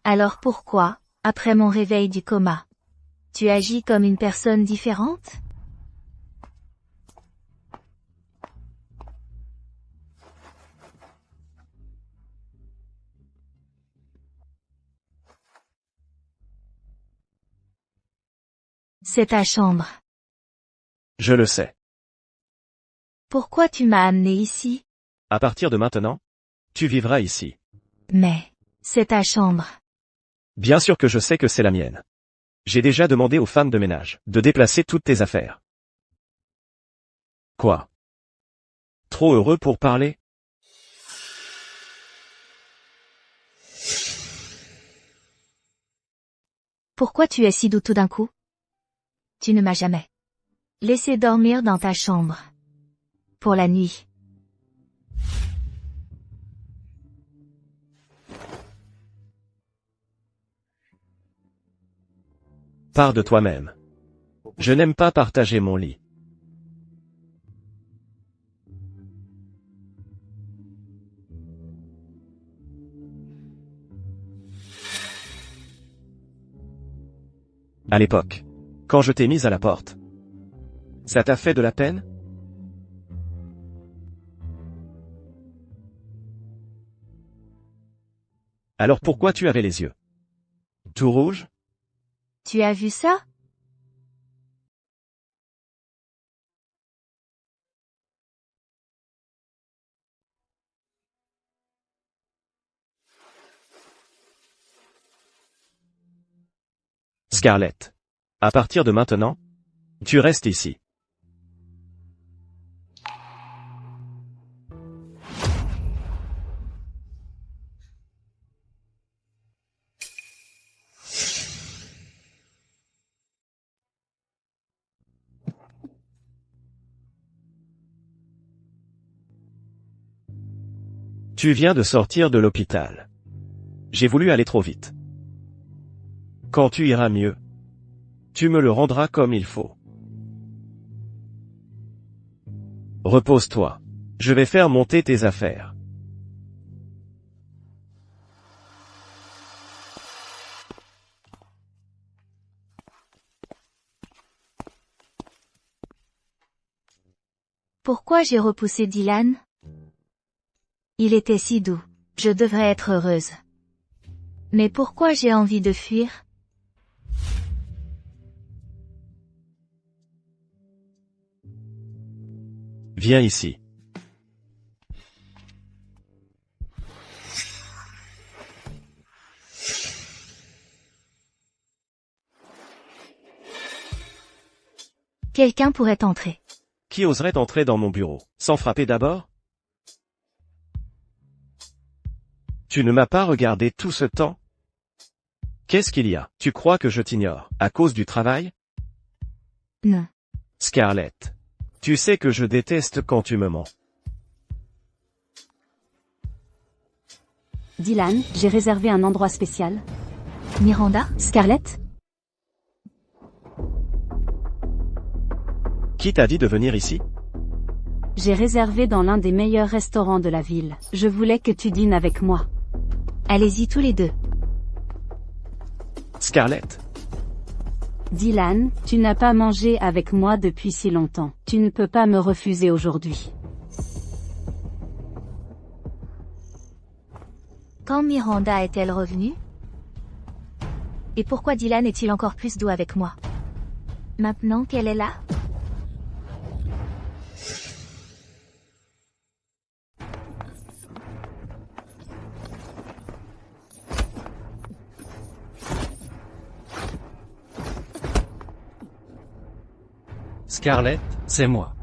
Alors pourquoi, après mon réveil du coma, tu agis comme une personne différente? C'est ta chambre. Je le sais. Pourquoi tu m'as amené ici? À partir de maintenant, tu vivras ici. Mais, c'est ta chambre. Bien sûr que je sais que c'est la mienne. J'ai déjà demandé aux femmes de ménage de déplacer toutes tes affaires. Quoi? Trop heureux pour parler? Pourquoi tu es si doux tout d'un coup? Tu ne m'as jamais laissé dormir dans ta chambre. Pour la nuit. Pars de toi-même. Je n'aime pas partager mon lit. À l'époque, quand je t'ai mise à la porte, ça t'a fait de la peine? Alors pourquoi tu avais les yeux tout rouges? Tu as vu ça? Scarlett. À partir de maintenant, tu restes ici. Tu viens de sortir de l'hôpital. J'ai voulu aller trop vite. Quand tu iras mieux, tu me le rendras comme il faut. Repose-toi. Je vais faire monter tes affaires. Pourquoi j'ai repoussé Dylan? Il était si doux. Je devrais être heureuse. Mais pourquoi j'ai envie de fuir? Viens ici. Quelqu'un pourrait entrer. Qui oserait entrer dans mon bureau, sans frapper d'abord? Tu ne m'as pas regardé tout ce temps? Qu'est-ce qu'il y a? Tu crois que je t'ignore, à cause du travail? Non. Scarlett. Tu sais que je déteste quand tu me mens. Dylan, j'ai réservé un endroit spécial. Miranda? Scarlett? Qui t'a dit de venir ici? J'ai réservé dans l'un des meilleurs restaurants de la ville. Je voulais que tu dînes avec moi. Allez-y tous les deux. Scarlett. Dylan, tu n'as pas mangé avec moi depuis si longtemps. Tu ne peux pas me refuser aujourd'hui. Quand Miranda est-elle revenue? Et pourquoi Dylan est-il encore plus doux avec moi? Maintenant qu'elle est là? Scarlett, c'est moi.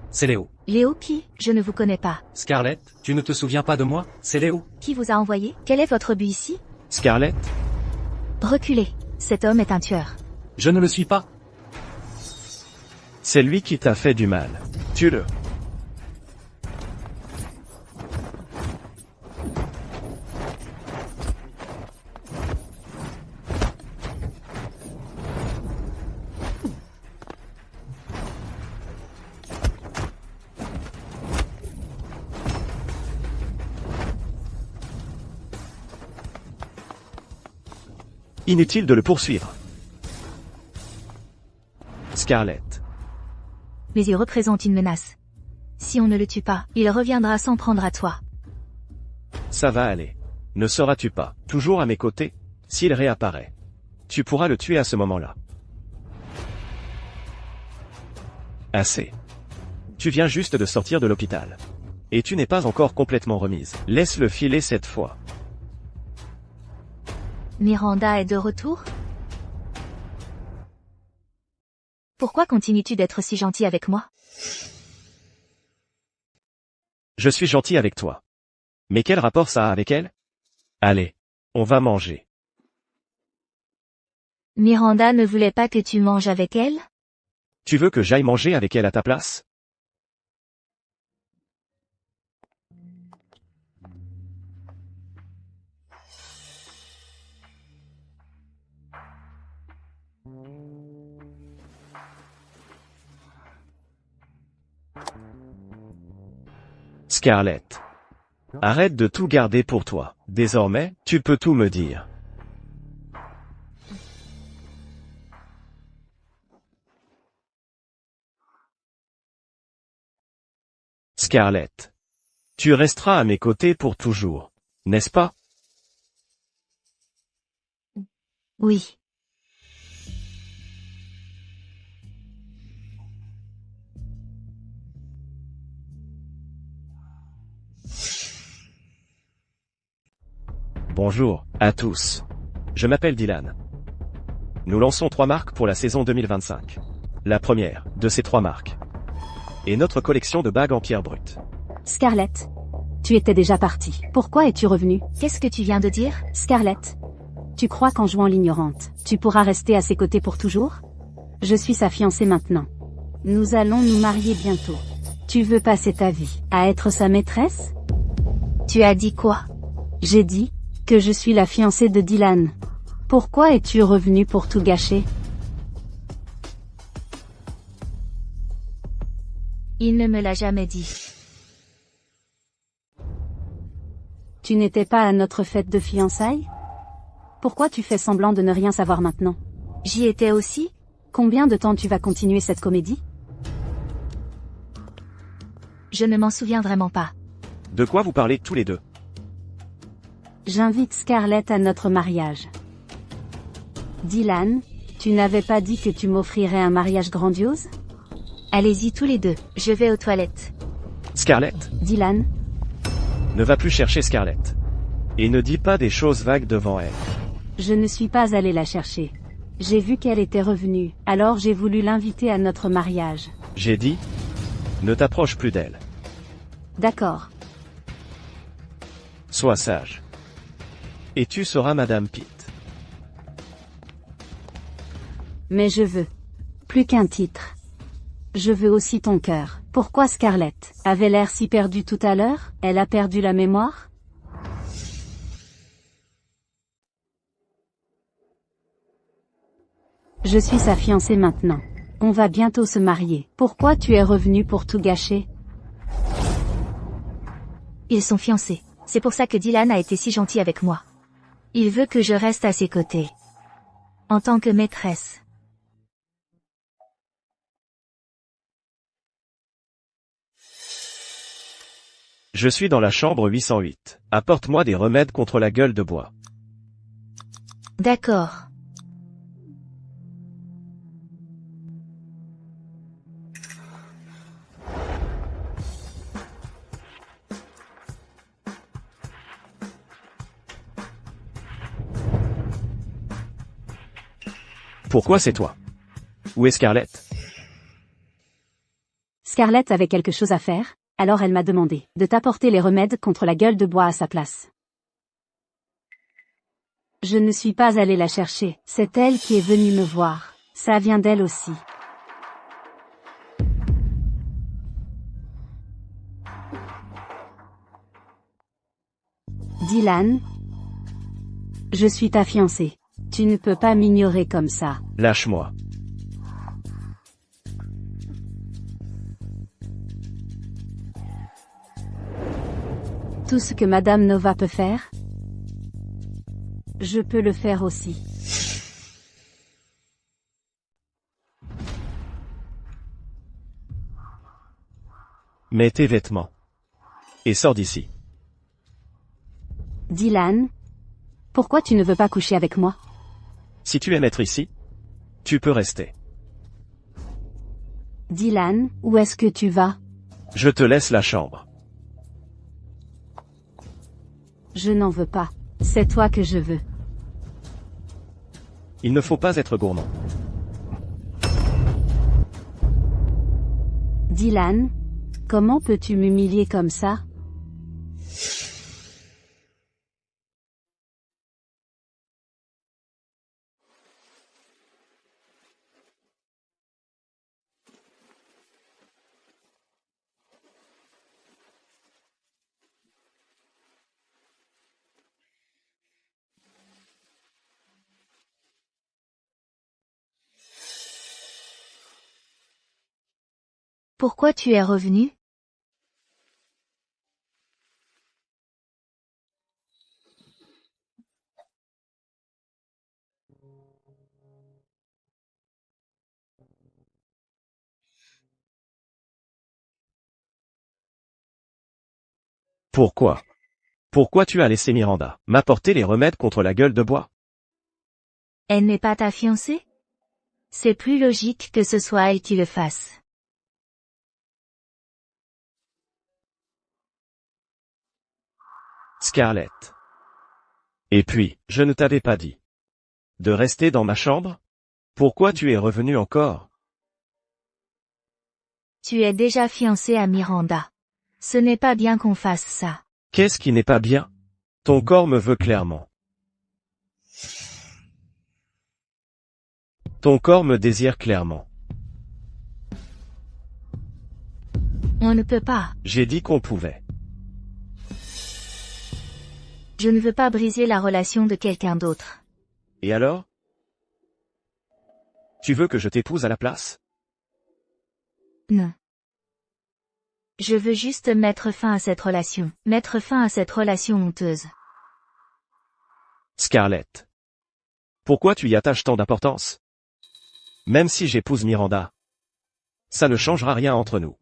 C'est Léo. Léo qui? Je ne vous connais pas. Scarlett, tu ne te souviens pas de moi? C'est Léo. Qui vous a envoyé? Quel est votre but ici? Scarlett. Reculez. Cet homme est un tueur. Je ne le suis pas. C'est lui qui t'a fait du mal. Tue-le. Inutile de le poursuivre. Scarlett. Mais il représente une menace. Si on ne le tue pas, il reviendra s'en prendre à toi. Ça va aller. Ne seras-tu pas toujours à mes côtés? S'il réapparaît, tu pourras le tuer à ce moment-là. Assez. Tu viens juste de sortir de l'hôpital. Et tu n'es pas encore complètement remise. Laisse-le filer cette fois. Miranda est de retour? Pourquoi continues-tu d'être si gentil avec moi? Je suis gentil avec toi. Mais quel rapport ça a avec elle? Allez, on va manger. Miranda ne voulait pas que tu manges avec elle? Tu veux que j'aille manger avec elle à ta place? Scarlett. Arrête de tout garder pour toi. Désormais, tu peux tout me dire. Scarlett. Tu resteras à mes côtés pour toujours. N'est-ce pas? Oui. Bonjour, à tous. Je m'appelle Dylan. Nous lançons 3 marques pour la saison 2025. La première, de ces 3 marques, est notre collection de bagues en pierre brute. Scarlett. Tu étais déjà partie. Pourquoi es-tu revenue? Qu'est-ce que tu viens de dire? Scarlett. Tu crois qu'en jouant l'ignorante, tu pourras rester à ses côtés pour toujours? Je suis sa fiancée maintenant. Nous allons nous marier bientôt. Tu veux passer ta vie à être sa maîtresse? Tu as dit quoi? J'ai dit que je suis la fiancée de Dylan. Pourquoi es-tu revenue pour tout gâcher? Il ne me l'a jamais dit. Tu n'étais pas à notre fête de fiançailles? Pourquoi tu fais semblant de ne rien savoir maintenant? J'y étais aussi? Combien de temps tu vas continuer cette comédie? Je ne m'en souviens vraiment pas. De quoi vous parlez tous les deux? J'invite Scarlett à notre mariage. Dylan, tu n'avais pas dit que tu m'offrirais un mariage grandiose? Allez-y tous les deux, je vais aux toilettes. Scarlett. Dylan. Ne va plus chercher Scarlett. Et ne dis pas des choses vagues devant elle. Je ne suis pas allée la chercher. J'ai vu qu'elle était revenue, alors j'ai voulu l'inviter à notre mariage. J'ai dit? Ne t'approche plus d'elle. D'accord. Sois sage. Et tu seras Madame Pitt. Mais je veux. Plus qu'un titre. Je veux aussi ton cœur. Pourquoi Scarlett avait l'air si perdue tout à l'heure? Elle a perdu la mémoire? Je suis sa fiancée maintenant. On va bientôt se marier. Pourquoi tu es revenu pour tout gâcher? Ils sont fiancés. C'est pour ça que Dylan a été si gentil avec moi. Il veut que je reste à ses côtés. En tant que maîtresse. Je suis dans la chambre 808. Apporte-moi des remèdes contre la gueule de bois. D'accord. Pourquoi c'est toi? Où est Scarlett? Scarlett avait quelque chose à faire, alors elle m'a demandé de t'apporter les remèdes contre la gueule de bois à sa place. Je ne suis pas allée la chercher, c'est elle qui est venue me voir. Ça vient d'elle aussi. Dylan, je suis ta fiancée. Tu ne peux pas m'ignorer comme ça. Lâche-moi. Tout ce que Madame Nova peut faire, je peux le faire aussi. Mets tes vêtements. Et sors d'ici. Dylan, pourquoi tu ne veux pas coucher avec moi? Si tu aimes être ici, tu peux rester. Dylan, où est-ce que tu vas? Je te laisse la chambre. Je n'en veux pas. C'est toi que je veux. Il ne faut pas être gourmand. Dylan, comment peux-tu m'humilier comme ça? Pourquoi tu es revenu? Pourquoi? Pourquoi tu as laissé Miranda m'apporter les remèdes contre la gueule de bois? Elle n'est pas ta fiancée? C'est plus logique que ce soit elle qui le fasse. Scarlett. Et puis, je ne t'avais pas dit de rester dans ma chambre? Pourquoi tu es revenu encore? Tu es déjà fiancé à Miranda. Ce n'est pas bien qu'on fasse ça. Qu'est-ce qui n'est pas bien? Ton corps me veut clairement. Ton corps me désire clairement. On ne peut pas. J'ai dit qu'on pouvait. Je ne veux pas briser la relation de quelqu'un d'autre. Et alors? Tu veux que je t'épouse à la place? Non. Je veux juste mettre fin à cette relation. Mettre fin à cette relation honteuse. Scarlett. Pourquoi tu y attaches tant d'importance? Même si j'épouse Miranda, ça ne changera rien entre nous.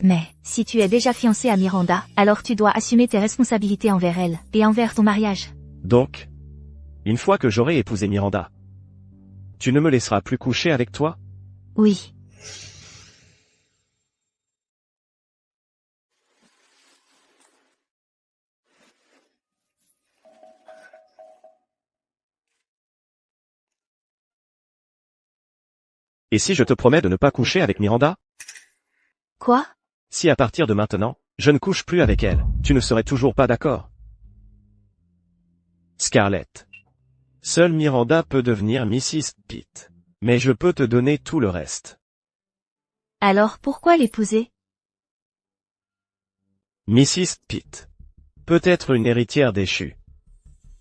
Mais, si tu es déjà fiancé à Miranda, alors tu dois assumer tes responsabilités envers elle, et envers ton mariage. Donc, une fois que j'aurai épousé Miranda, tu ne me laisseras plus coucher avec toi? Oui. Et si je te promets de ne pas coucher avec Miranda? Quoi? Si à partir de maintenant, je ne couche plus avec elle, tu ne serais toujours pas d'accord? Scarlett. Seule Miranda peut devenir Mrs. Pitt. Mais je peux te donner tout le reste. Alors pourquoi l'épouser? Mrs. Pitt. Peut être une héritière déchue.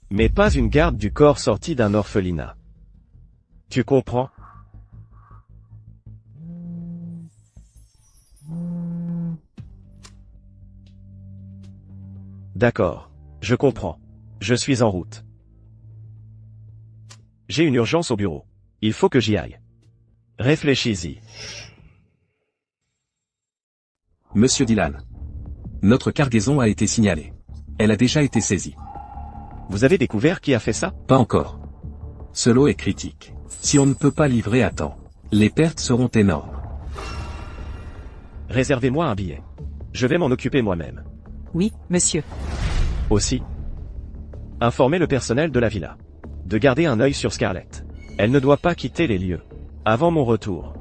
Mais pas une garde du corps sortie d'un orphelinat. Tu comprends? D'accord. Je comprends. Je suis en route. J'ai une urgence au bureau. Il faut que j'y aille. Réfléchis-y. Monsieur Dylan. Notre cargaison a été signalée. Elle a déjà été saisie. Vous avez découvert qui a fait ça? Pas encore. Ce lot est critique. Si on ne peut pas livrer à temps, les pertes seront énormes. Réservez-moi un billet. Je vais m'en occuper moi-même. Oui, monsieur. Aussi, informez le personnel de la villa de garder un œil sur Scarlett. Elle ne doit pas quitter les lieux avant mon retour.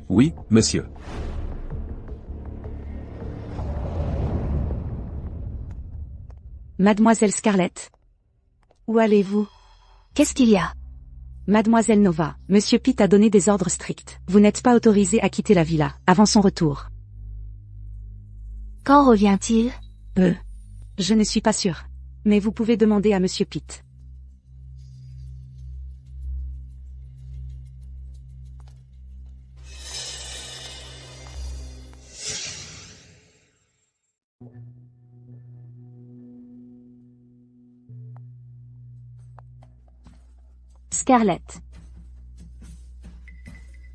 Oui, monsieur. Mademoiselle Scarlett. Où allez-vous? Qu'est-ce qu'il y a? Mademoiselle Nova, Monsieur Pitt a donné des ordres stricts. Vous n'êtes pas autorisée à quitter la villa, avant son retour. Quand revient-il? Je ne suis pas sûre. Mais vous pouvez demander à Monsieur Pitt. Scarlett.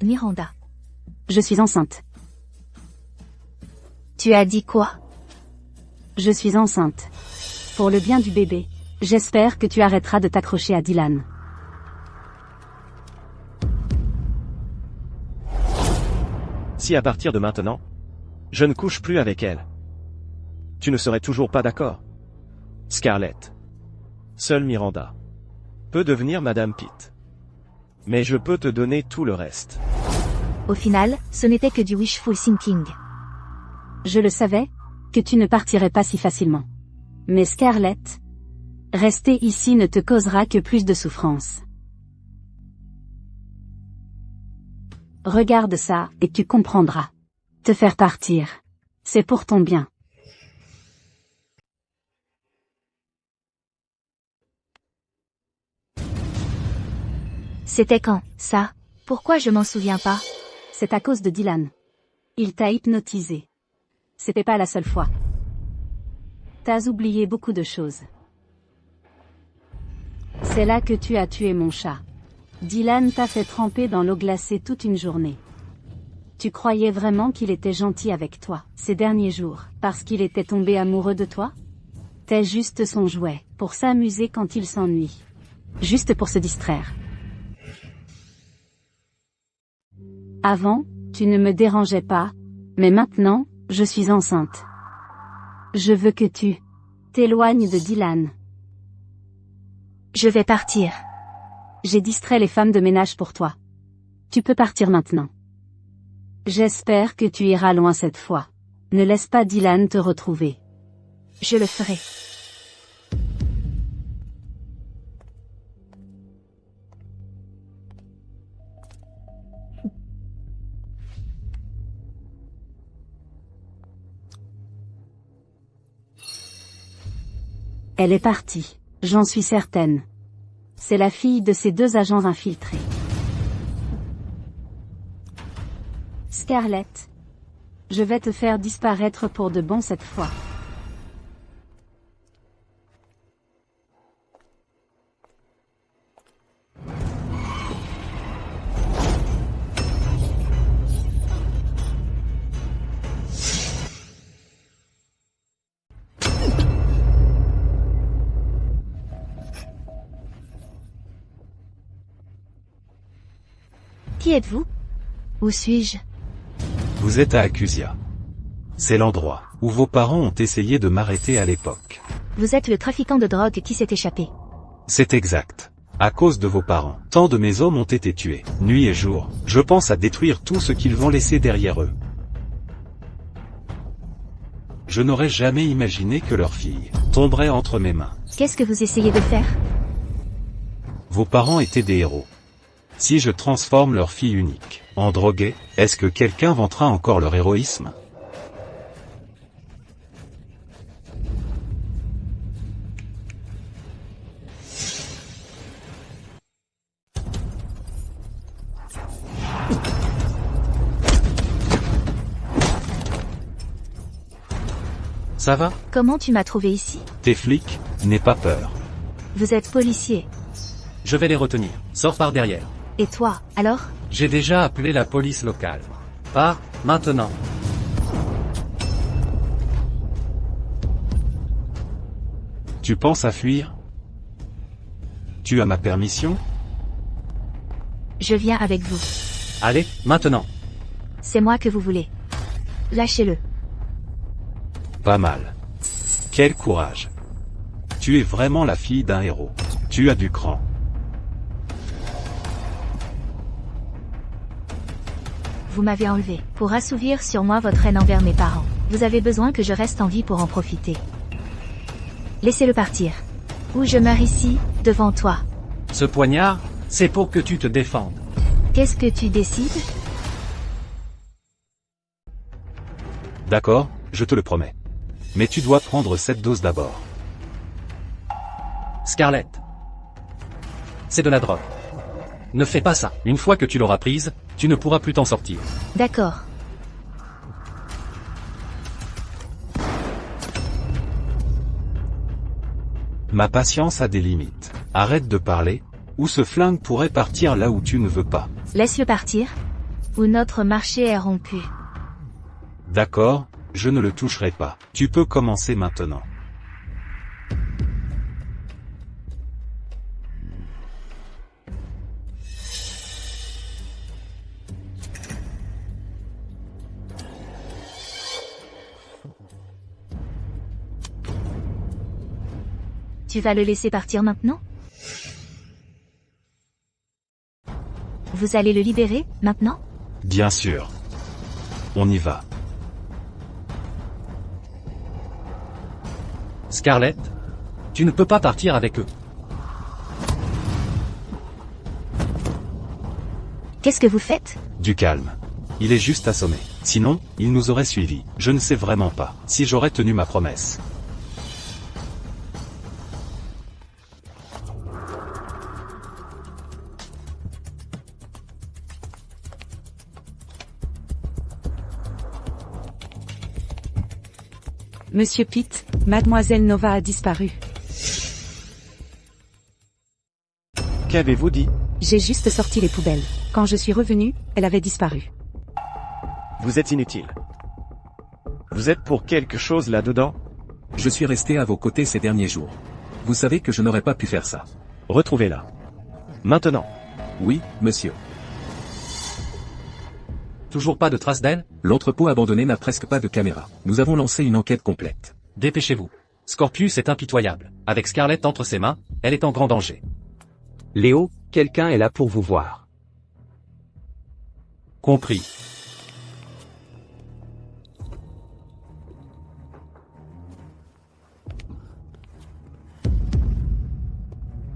Miranda. Je suis enceinte. Tu as dit quoi? Je suis enceinte. Pour le bien du bébé, j'espère que tu arrêteras de t'accrocher à Dylan. Si à partir de maintenant, je ne couche plus avec elle, tu ne serais toujours pas d'accord? Scarlett. Seule Miranda peut devenir Madame Pitt. Mais je peux te donner tout le reste. Au final, ce n'était que du wishful thinking. Je le savais, que tu ne partirais pas si facilement. Mais Scarlett, rester ici ne te causera que plus de souffrance. Regarde ça, et tu comprendras. Te faire partir. C'est pour ton bien. C'était quand, ça? Pourquoi je m'en souviens pas? C'est à cause de Dylan. Il t'a hypnotisé. C'était pas la seule fois. T'as oublié beaucoup de choses. C'est là que tu as tué mon chat. Dylan t'a fait tremper dans l'eau glacée toute une journée. Tu croyais vraiment qu'il était gentil avec toi, ces derniers jours, parce qu'il était tombé amoureux de toi? T'es juste son jouet, pour s'amuser quand il s'ennuie. Juste pour se distraire. Avant, tu ne me dérangeais pas, mais maintenant, je suis enceinte. Je veux que tu t'éloignes de Dylan. Je vais partir. J'ai distrait les femmes de ménage pour toi. Tu peux partir maintenant. J'espère que tu iras loin cette fois. Ne laisse pas Dylan te retrouver. Je le ferai. Elle est partie, j'en suis certaine. C'est la fille de ces deux agents infiltrés. Scarlett. Je vais te faire disparaître pour de bon cette fois. Qui êtes-vous? Où suis-je? Vous êtes à Accusia. C'est l'endroit où vos parents ont essayé de m'arrêter à l'époque. Vous êtes le trafiquant de drogue qui s'est échappé. C'est exact. À cause de vos parents, tant de mes hommes ont été tués. Nuit et jour, je pense à détruire tout ce qu'ils vont laisser derrière eux. Je n'aurais jamais imaginé que leur fille tomberait entre mes mains. Qu'est-ce que vous essayez de faire? Vos parents étaient des héros. Si je transforme leur fille unique en droguée, est-ce que quelqu'un vantera encore leur héroïsme? Ça va? Comment tu m'as trouvé ici? T'es flic, n'aie pas peur. Vous êtes policier. Je vais les retenir. Sors par derrière. Et toi, alors? J'ai déjà appelé la police locale. Pars, maintenant. Tu penses à fuir? Tu as ma permission? Je viens avec vous. Allez, maintenant. C'est moi que vous voulez. Lâchez-le. Pas mal. Quel courage. Tu es vraiment la fille d'un héros. Tu as du cran. Vous m'avez enlevé pour assouvir sur moi votre haine envers mes parents. Vous avez besoin que je reste en vie pour en profiter. Laissez-le partir. Ou je meurs ici, devant toi. Ce poignard, c'est pour que tu te défendes. Qu'est-ce que tu décides? D'accord, je te le promets. Mais tu dois prendre cette dose d'abord. Scarlett. C'est de la drogue. Ne fais pas ça. Une fois que tu l'auras prise, tu ne pourras plus t'en sortir. D'accord. Ma patience a des limites. Arrête de parler, ou ce flingue pourrait partir là où tu ne veux pas. Laisse-le partir. Ou notre marché est rompu. D'accord, je ne le toucherai pas. Tu peux commencer maintenant. Tu vas le laisser partir maintenant? Vous allez le libérer, maintenant? Bien sûr. On y va. Scarlett, tu ne peux pas partir avec eux. Qu'est-ce que vous faites? Du calme. Il est juste assommé. Sinon, il nous aurait suivis. Je ne sais vraiment pas si j'aurais tenu ma promesse. Monsieur Pitt, mademoiselle Nova a disparu. Qu'avez-vous dit? J'ai juste sorti les poubelles. Quand je suis revenu, elle avait disparu. Vous êtes inutile. Vous êtes pour quelque chose là-dedans? Je suis resté à vos côtés ces derniers jours. Vous savez que je n'aurais pas pu faire ça. Retrouvez-la. Maintenant. Oui, monsieur. Toujours pas de traces d'elle? L'entrepôt abandonné n'a presque pas de caméra. Nous avons lancé une enquête complète. Dépêchez-vous. Scorpius est impitoyable. Avec Scarlett entre ses mains, elle est en grand danger. Léo, quelqu'un est là pour vous voir. Compris.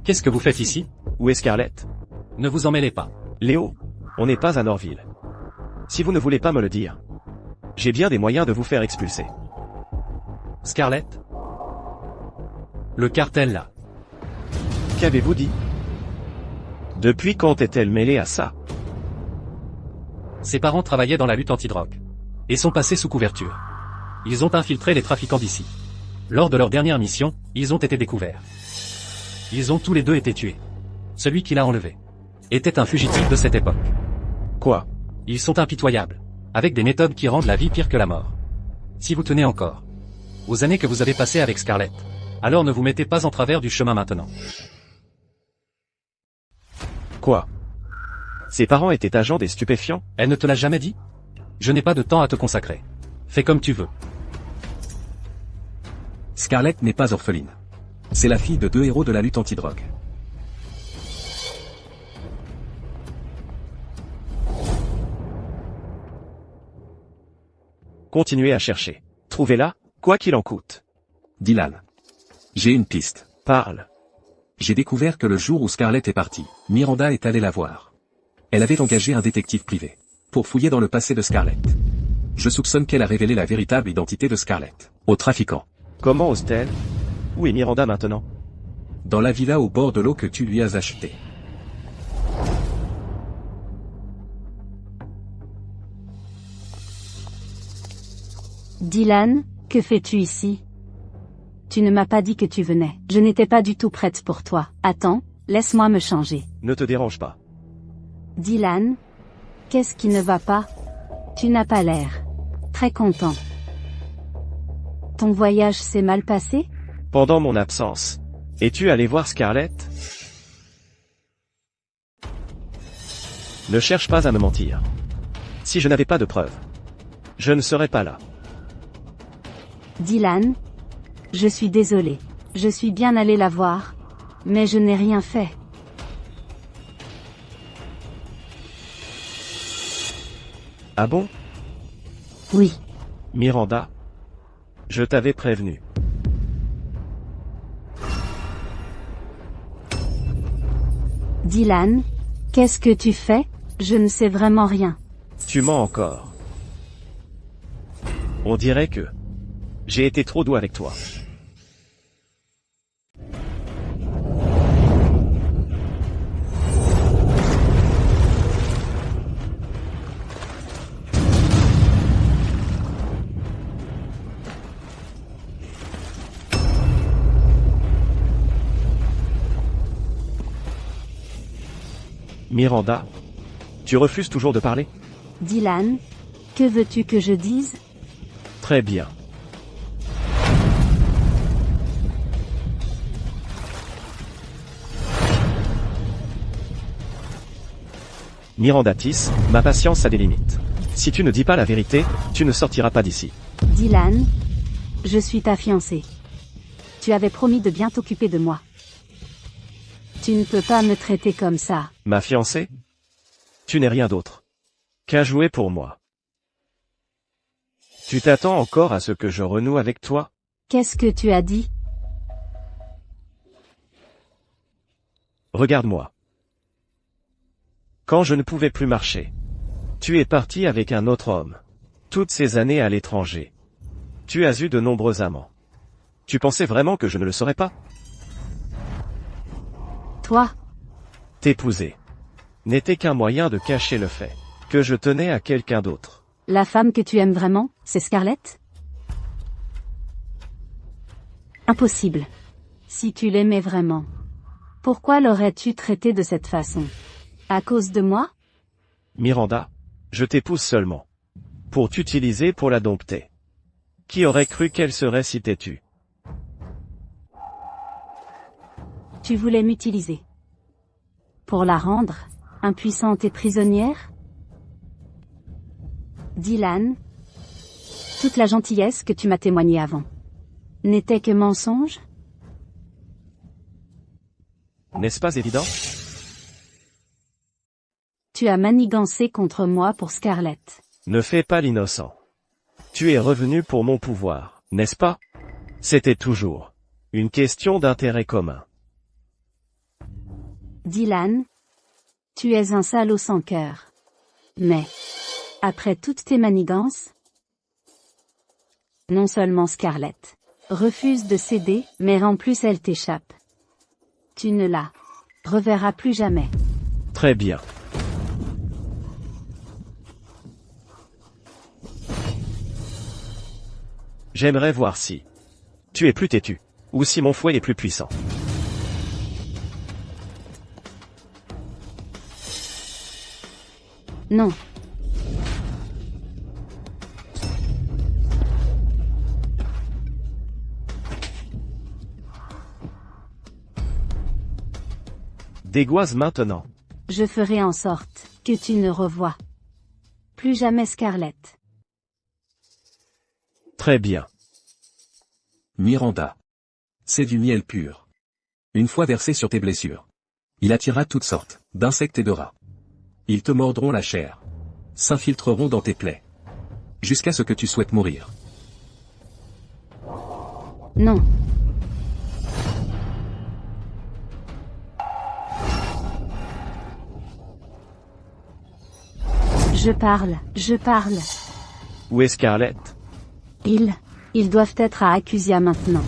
Qu'est-ce que vous faites ici? Où est Scarlett? Ne vous en mêlez pas. Léo, on n'est pas à Norville. Si vous ne voulez pas me le dire, j'ai bien des moyens de vous faire expulser. Scarlett? Le cartel là. Qu'avez-vous dit? Depuis quand est-elle mêlée à ça? Ses parents travaillaient dans la lutte anti-drogue. Et sont passés sous couverture. Ils ont infiltré les trafiquants d'ici. Lors de leur dernière mission, ils ont été découverts. Ils ont tous les deux été tués. Celui qui l'a enlevé était un fugitif de cette époque. Quoi? Ils sont impitoyables, avec des méthodes qui rendent la vie pire que la mort. Si vous tenez encore aux années que vous avez passées avec Scarlett, alors ne vous mettez pas en travers du chemin maintenant. Quoi? Ses parents étaient agents des stupéfiants? Elle ne te l'a jamais dit? Je n'ai pas de temps à te consacrer. Fais comme tu veux. Scarlett n'est pas orpheline. C'est la fille de 2 héros de la lutte anti-drogue. Continuez à chercher. Trouvez-la, Quoi qu'il en coûte. Dylan. J'ai une piste. Parle. J'ai découvert que le jour où Scarlett est partie, Miranda est allée la voir. Elle avait engagé un détective privé pour fouiller dans le passé de Scarlett. Je soupçonne qu'elle a révélé la véritable identité de Scarlett aux trafiquants. Comment ose-t-elle? Où est Miranda maintenant? Dans la villa au bord de l'eau que tu lui as achetée. Dylan, que fais-tu ici? Tu ne m'as pas dit que tu venais. Je n'étais pas du tout prête pour toi. Attends, laisse-moi me changer. Ne te dérange pas. Dylan, qu'est-ce qui ne va pas? Tu n'as pas l'air très content. Ton voyage s'est mal passé? Pendant mon absence. Es-tu allé voir Scarlett? Ne cherche pas à me mentir. Si je n'avais pas de preuves, je ne serais pas là. Dylan, je suis désolé. Je suis bien allé la voir, mais je n'ai rien fait. Ah bon? Oui. Miranda? Je t'avais prévenu. Dylan, qu'est-ce que tu fais? Je ne sais vraiment rien. Tu mens encore. On dirait que j'ai été trop doux avec toi. Miranda, tu refuses toujours de parler? Dylan, que veux-tu que je dise? Très bien. Mirandatis, ma patience a des limites. Si tu ne dis pas la vérité, tu ne sortiras pas d'ici. Dylan, je suis ta fiancée. Tu avais promis de bien t'occuper de moi. Tu ne peux pas me traiter comme ça. Ma fiancée? Tu n'es rien d'autre qu'un jouet pour moi. Tu t'attends encore à ce que je renoue avec toi? Qu'est-ce que tu as dit? Regarde-moi. Quand je ne pouvais plus marcher, tu es parti avec un autre homme. Toutes ces années à l'étranger. Tu as eu de nombreux amants. Tu pensais vraiment que je ne le saurais pas? Toi? T'épouser n'était qu'un moyen de cacher le fait que je tenais à quelqu'un d'autre. La femme que tu aimes vraiment, c'est Scarlett? Impossible. Si tu l'aimais vraiment, pourquoi l'aurais-tu traité de cette façon? À cause de moi? Miranda, je t'épouse seulement pour t'utiliser pour la dompter. Qui aurait cru qu'elle serait si têtue? Tu voulais m'utiliser. Pour la rendre impuissante et prisonnière? Dylan, toute la gentillesse que tu m'as témoignée avant n'était que mensonge? N'est-ce pas évident? Tu as manigancé contre moi pour Scarlett. Ne fais pas l'innocent. Tu es revenu pour mon pouvoir, n'est-ce pas? C'était toujours une question d'intérêt commun. Dylan, tu es un salaud sans cœur. Mais, après toutes tes manigances, non seulement Scarlett refuse de céder, mais en plus elle t'échappe. Tu ne la reverras plus jamais. Très bien. J'aimerais voir si tu es plus têtu, ou si mon fouet est plus puissant. Non. Dégoise maintenant. Je ferai en sorte que tu ne revois plus jamais Scarlett. Très bien. Miranda. C'est du miel pur. Une fois versé sur tes blessures, il attirera toutes sortes d'insectes et de rats. Ils te mordront la chair, s'infiltreront dans tes plaies, jusqu'à ce que tu souhaites mourir. Non. Je parle. Où est Scarlett? Ils doivent être à Accusia maintenant.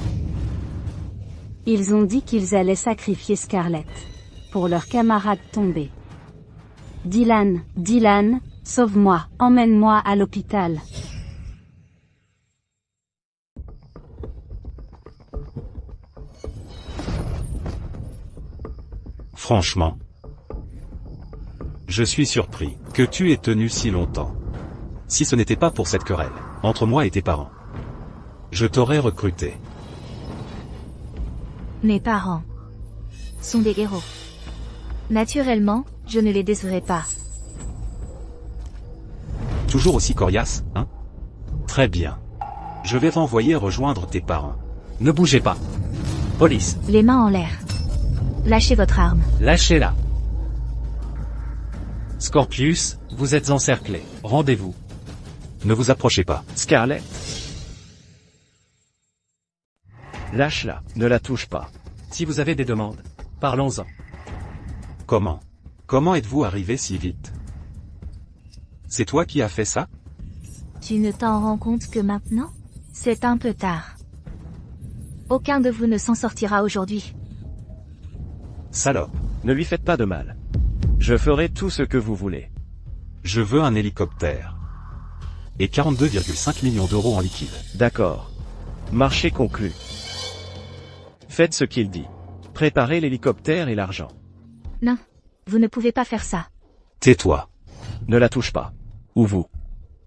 Ils ont dit qu'ils allaient sacrifier Scarlett. Pour leur camarade tombé. Dylan, sauve-moi, emmène-moi à l'hôpital. Franchement, je suis surpris que tu aies tenu si longtemps. Si ce n'était pas pour cette querelle, entre moi et tes parents, Je t'aurais recruté. Mes parents sont des héros. Naturellement, je ne les décerai pas. toujours aussi coriace, hein? Très bien. Je vais t'envoyer rejoindre tes parents. Ne bougez pas. Police, Les mains en l'air. Lâchez votre arme. lâchez-la. Scorpius, vous êtes encerclé. Rendez-vous. Ne vous approchez pas. Scarlett. Lâche-la, ne la touche pas. Si vous avez des demandes, parlons-en. Comment êtes-vous arrivé si vite? C'est toi qui as fait ça? Tu ne t'en rends compte que maintenant? C'est un peu tard. Aucun de vous ne s'en sortira aujourd'hui. Salope. Ne lui faites pas de mal. Je ferai tout ce que vous voulez. Je veux un hélicoptère. Et 42,5 millions d'euros en liquide. D'accord. Marché conclu. Faites ce qu'il dit. Préparez l'hélicoptère et l'argent. Non. Vous ne pouvez pas faire ça. Tais-toi. Ne la touche pas. Ou vous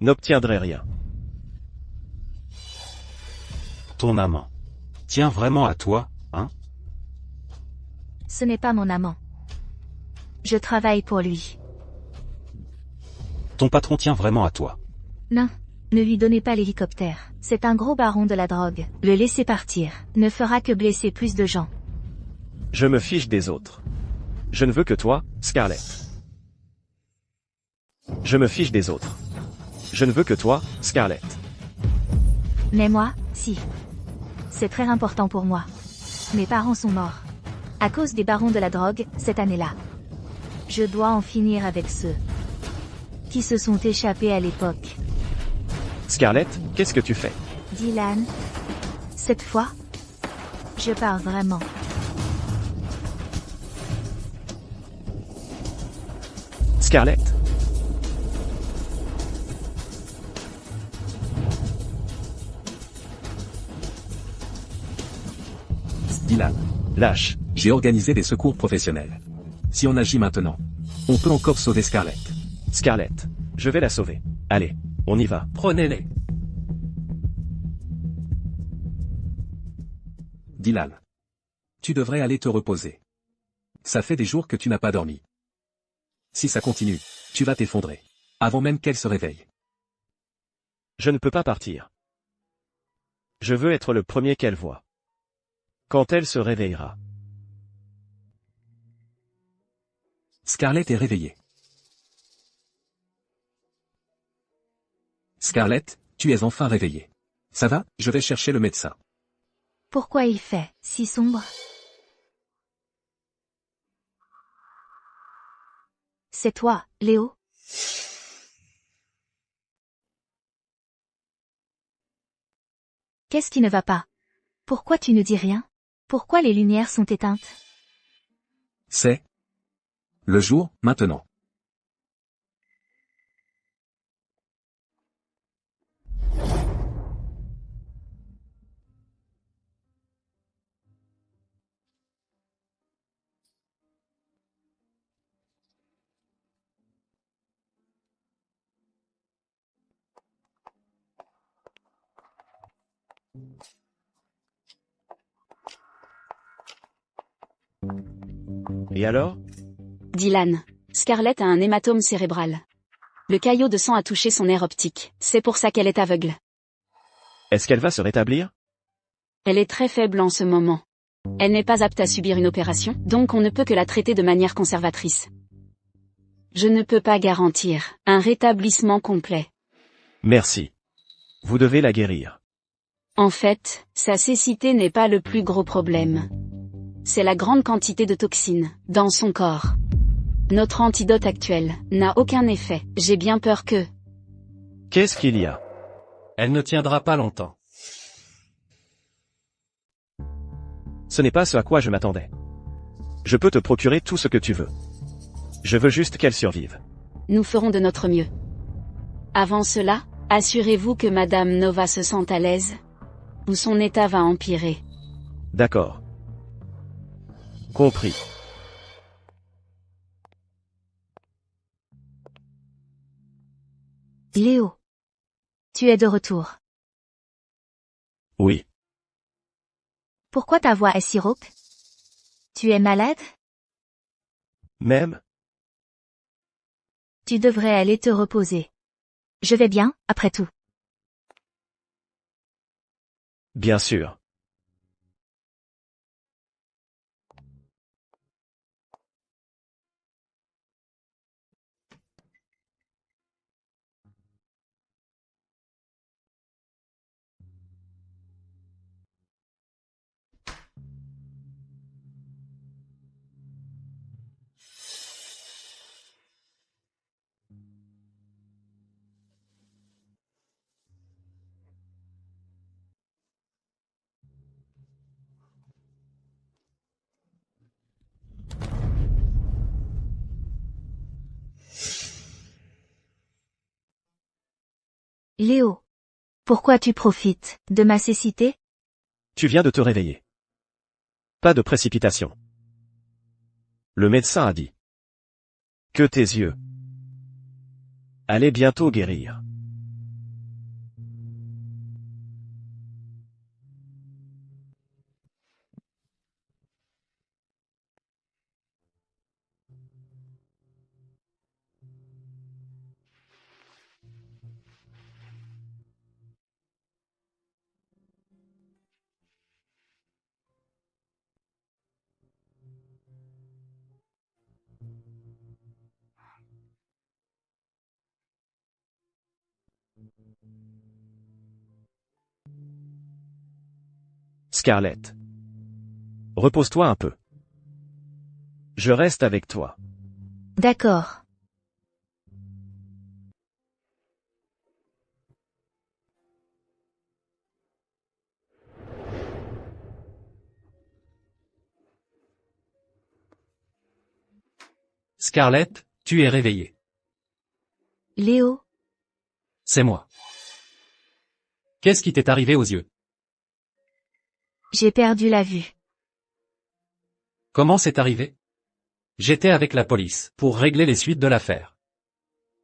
n'obtiendrez rien. Ton amant tient vraiment à toi, hein? Ce n'est pas mon amant. Je travaille pour lui. Ton patron tient vraiment à toi. Non. Ne lui donnez pas l'hélicoptère. C'est un gros baron de la drogue. Le laisser partir ne fera que blesser plus de gens. Je me fiche des autres. Je ne veux que toi, Scarlett. Je me fiche des autres. Je ne veux que toi, Scarlett. Mais moi, si. C'est très important pour moi. Mes parents sont morts. À cause des barons de la drogue, cette année-là. Je dois en finir avec ceux qui se sont échappés à l'époque. Scarlett, qu'est-ce que tu fais? Dylan. Cette fois, je pars vraiment. Scarlett. Dylan, Lâche. j'ai organisé des secours professionnels. Si on agit maintenant, on peut encore sauver Scarlett. Scarlett. Je vais la sauver. Allez, on y va. Prenez-les. Dylan, tu devrais aller te reposer. Ça fait des jours que tu n'as pas dormi. Si ça continue, tu vas t'effondrer. Avant même qu'elle se réveille. Je ne peux pas partir. Je veux être le premier qu'elle voit. Quand elle se réveillera. Scarlett est réveillée. Scarlett, tu es enfin réveillée. Ça va? Je vais chercher le médecin. Pourquoi il fait si sombre? C'est toi, Léo? Qu'est-ce qui ne va pas? Pourquoi tu ne dis rien? Pourquoi les lumières sont éteintes? C'est le jour, maintenant. Et alors? Dylan. Scarlett a un hématome cérébral. Le caillot de sang a touché son nerf optique. C'est pour ça qu'elle est aveugle. Est-ce qu'elle va se rétablir? Elle est très faible en ce moment. Elle n'est pas apte à subir une opération, donc on ne peut que la traiter de manière conservatrice. Je ne peux pas garantir un rétablissement complet. Merci. Vous devez la guérir. En fait, sa cécité n'est pas le plus gros problème. C'est la grande quantité de toxines dans son corps. Notre antidote actuel n'a aucun effet. J'ai bien peur que... Qu'est-ce qu'il y a? Elle ne tiendra pas longtemps. Ce n'est pas ce à quoi je m'attendais. Je peux te procurer tout ce que tu veux. Je veux juste qu'elle survive. Nous ferons de notre mieux. Avant cela, assurez-vous que Madame Nova se sente à l'aise, ou son état va empirer. D'accord. Compris. Léo. Tu es de retour. Oui. Pourquoi ta voix est si rauque? Tu es malade? Même? Tu devrais aller te reposer. Je vais bien, après tout. Bien sûr. Léo. Pourquoi tu profites de ma cécité? Tu viens de te réveiller. Pas de précipitation. Le médecin a dit que tes yeux allaient bientôt guérir. Scarlett. Repose-toi un peu. Je reste avec toi. D'accord. Scarlett, tu es réveillée. Léo. C'est moi. Qu'est-ce qui t'est arrivé aux yeux? J'ai perdu la vue. Comment c'est arrivé? J'étais avec la police pour régler les suites de l'affaire.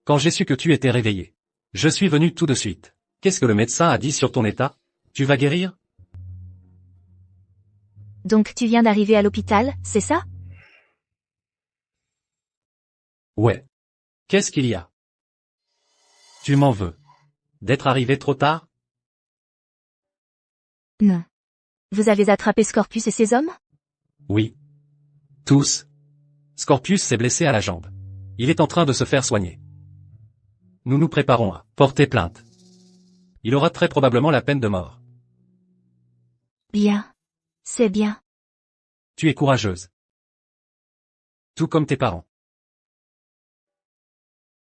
Quand j'ai su que tu étais réveillé, je suis venu tout de suite. Qu'est-ce que le médecin a dit sur ton état? Tu vas guérir? Donc tu viens d'arriver à l'hôpital, c'est ça? Ouais. Qu'est-ce qu'il y a? Tu m'en veux? D'être arrivé trop tard? Non. Vous avez attrapé Scorpius et ses hommes? Oui. Tous. Scorpius s'est blessé à la jambe. Il est en train de se faire soigner. Nous nous préparons à porter plainte. Il aura très probablement la peine de mort. Bien. C'est bien. Tu es courageuse. Tout comme tes parents.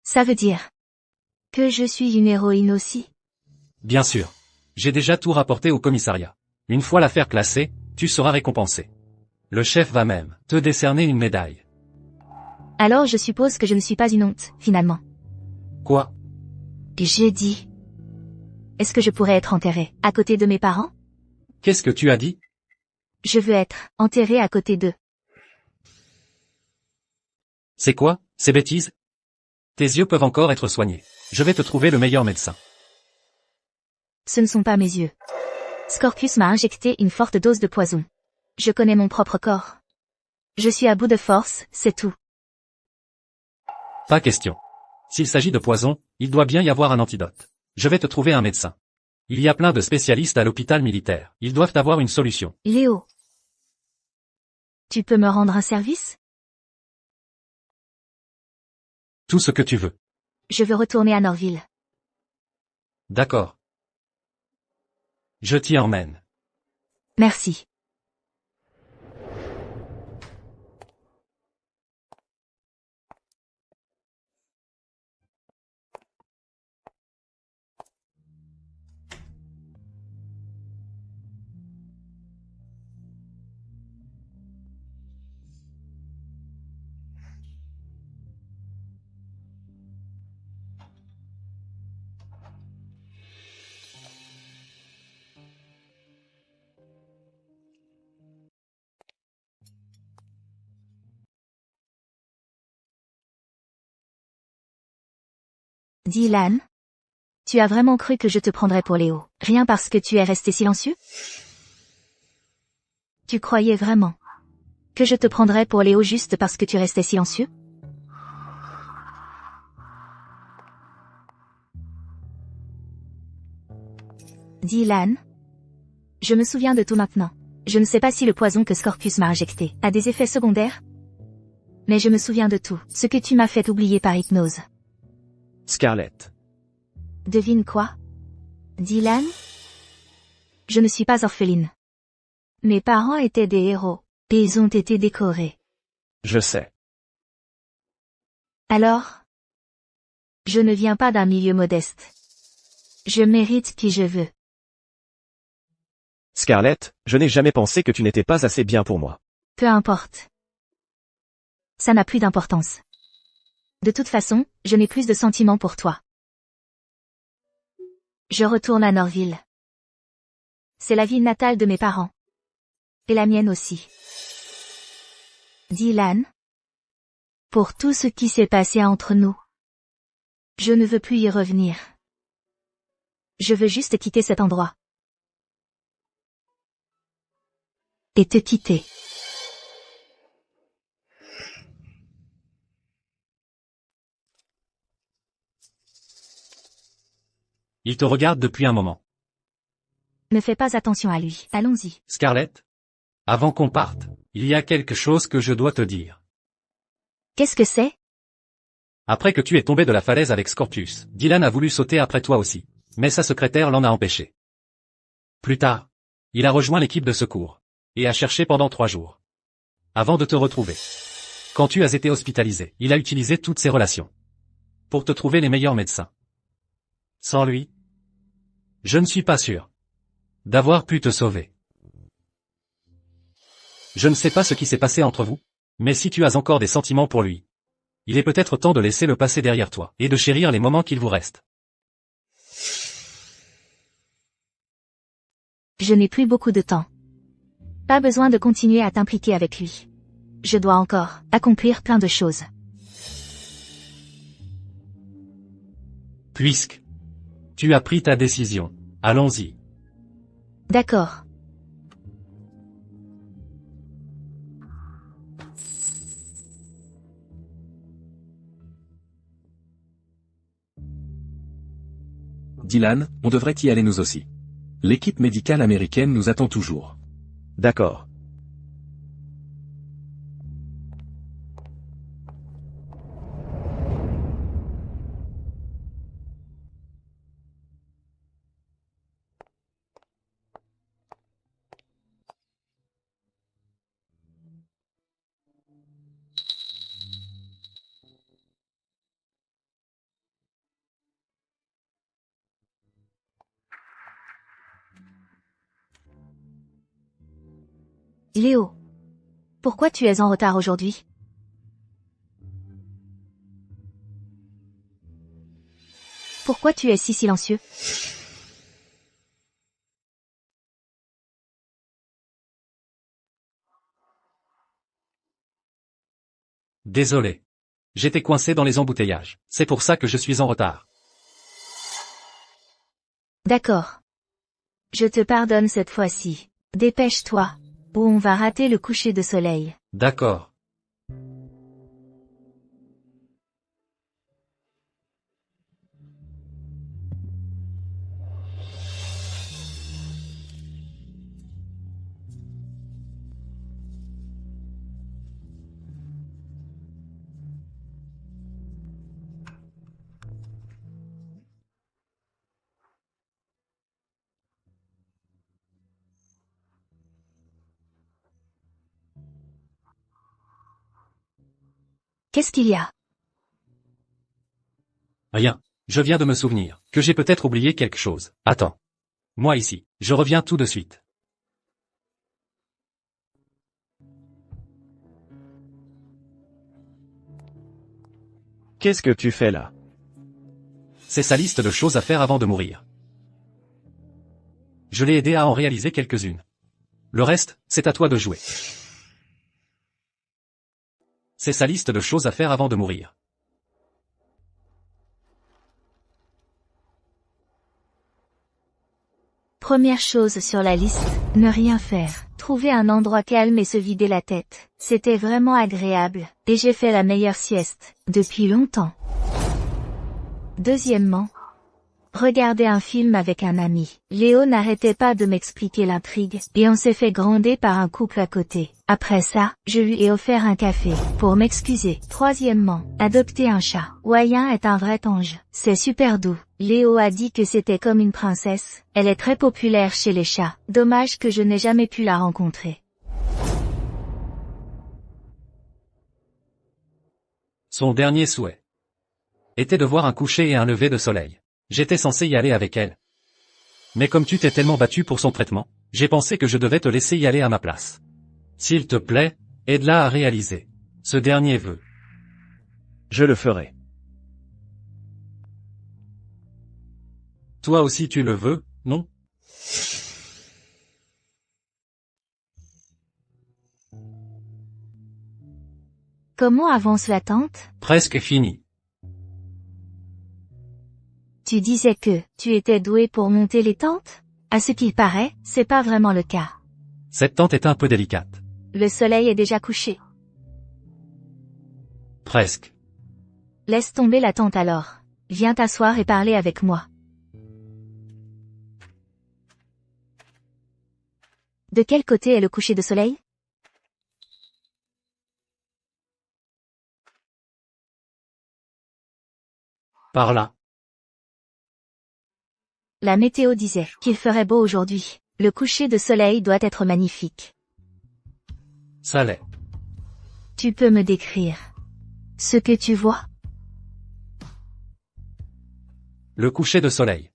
Ça veut dire que je suis une héroïne aussi. Bien sûr. J'ai déjà tout rapporté au commissariat. Une fois l'affaire classée, tu seras récompensé. Le chef va même te décerner une médaille. Alors je suppose que je ne suis pas une honte, finalement. Quoi? J'ai dit. Est-ce que je pourrais être enterrée à côté de mes parents? Qu'est-ce que tu as dit? Je veux être enterrée à côté d'eux. C'est quoi, ces bêtises? Tes yeux peuvent encore être soignés. Je vais te trouver le meilleur médecin. Ce ne sont pas mes yeux. Scorpius m'a injecté une forte dose de poison. Je connais mon propre corps. Je suis à bout de force, c'est tout. Pas question. S'il s'agit de poison, il doit bien y avoir un antidote. Je vais te trouver un médecin. Il y a plein de spécialistes à l'hôpital militaire. Ils doivent avoir une solution. Léo. Tu peux me rendre un service? Tout ce que tu veux. Je veux retourner à Norville. D'accord. Je t'y emmène. Merci. Dylan? Tu as vraiment cru que je te prendrais pour Léo, rien parce que tu es resté silencieux? Tu croyais vraiment que je te prendrais pour Léo juste parce que tu restais silencieux? Dylan? Je me souviens de tout maintenant. Je ne sais pas si le poison que Scorpius m'a injecté a des effets secondaires. Mais je me souviens de tout, ce que tu m'as fait oublier par hypnose. Scarlett. Devine quoi? Dylan? Je ne suis pas orpheline. Mes parents étaient des héros, et ils ont été décorés. Je sais. Alors? Je ne viens pas d'un milieu modeste. Je mérite qui je veux. Scarlett, je n'ai jamais pensé que tu n'étais pas assez bien pour moi. Peu importe. Ça n'a plus d'importance. De toute façon, je n'ai plus de sentiments pour toi. Je retourne à Norville. C'est la ville natale de mes parents. Et la mienne aussi. Dylan? Pour tout ce qui s'est passé entre nous. Je ne veux plus y revenir. Je veux juste quitter cet endroit. Et te quitter. Il te regarde depuis un moment. Ne fais pas attention à lui. Allons-y. Scarlett? Avant qu'on parte, il y a quelque chose que je dois te dire. Qu'est-ce que c'est? Après que tu es tombé de la falaise avec Scorpius, Dylan a voulu sauter après toi aussi. Mais sa secrétaire l'en a empêché. Plus tard, il a rejoint l'équipe de secours. Et a cherché pendant 3 jours. Avant de te retrouver. Quand tu as été hospitalisé, il a utilisé toutes ses relations. Pour te trouver les meilleurs médecins. Sans lui, je ne suis pas sûr d'avoir pu te sauver. Je ne sais pas ce qui s'est passé entre vous, mais si tu as encore des sentiments pour lui, il est peut-être temps de laisser le passé derrière toi, et de chérir les moments qu'il vous reste. Je n'ai plus beaucoup de temps. Pas besoin de continuer à t'impliquer avec lui. Je dois encore accomplir plein de choses. Puisque tu as pris ta décision, allons-y. D'accord. Dylan, on devrait y aller nous aussi. L'équipe médicale américaine nous attend toujours. D'accord. Léo. Pourquoi tu es en retard aujourd'hui? Pourquoi tu es si silencieux? Désolé. J'étais coincé dans les embouteillages. C'est pour ça que je suis en retard. D'accord. Je te pardonne cette fois-ci. Dépêche-toi, ou on va rater le coucher de soleil. D'accord. Qu'est-ce qu'il y a? Rien. Je viens de me souvenir que j'ai peut-être oublié quelque chose. Attends. Moi ici. Je reviens tout de suite. Qu'est-ce que tu fais là? C'est sa liste de choses à faire avant de mourir. Je l'ai aidé à en réaliser quelques-unes. Le reste, c'est à toi de jouer. C'est sa liste de choses à faire avant de mourir. Première chose sur la liste, ne rien faire. Trouver un endroit calme et se vider la tête. C'était vraiment agréable, et j'ai fait la meilleure sieste, depuis longtemps. Deuxièmement, regarder un film avec un ami. Léo n'arrêtait pas de m'expliquer l'intrigue, et on s'est fait gronder par un couple à côté. Après ça, je lui ai offert un café, pour m'excuser. Troisièmement, adopter un chat. Wayan est un vrai ange. C'est super doux. Léo a dit que c'était comme une princesse. Elle est très populaire chez les chats. Dommage que je n'ai jamais pu la rencontrer. Son dernier souhait était de voir un coucher et un lever de soleil. J'étais censé y aller avec elle. Mais comme tu t'es tellement battu pour son traitement, j'ai pensé que je devais te laisser y aller à ma place. S'il te plaît, aide-la à réaliser ce dernier vœu. Je le ferai. Toi aussi tu le veux, non? Comment avance la tente? Presque fini. Tu disais que tu étais doué pour monter les tentes? À ce qu'il paraît, c'est pas vraiment le cas. Cette tente est un peu délicate. Le soleil est déjà couché. Presque. Laisse tomber la tente alors. Viens t'asseoir et parler avec moi. De quel côté est le coucher de soleil? Par là. La météo disait qu'il ferait beau aujourd'hui. Le coucher de soleil doit être magnifique. Ça l'est. Tu peux me décrire ce que tu vois? Le coucher de soleil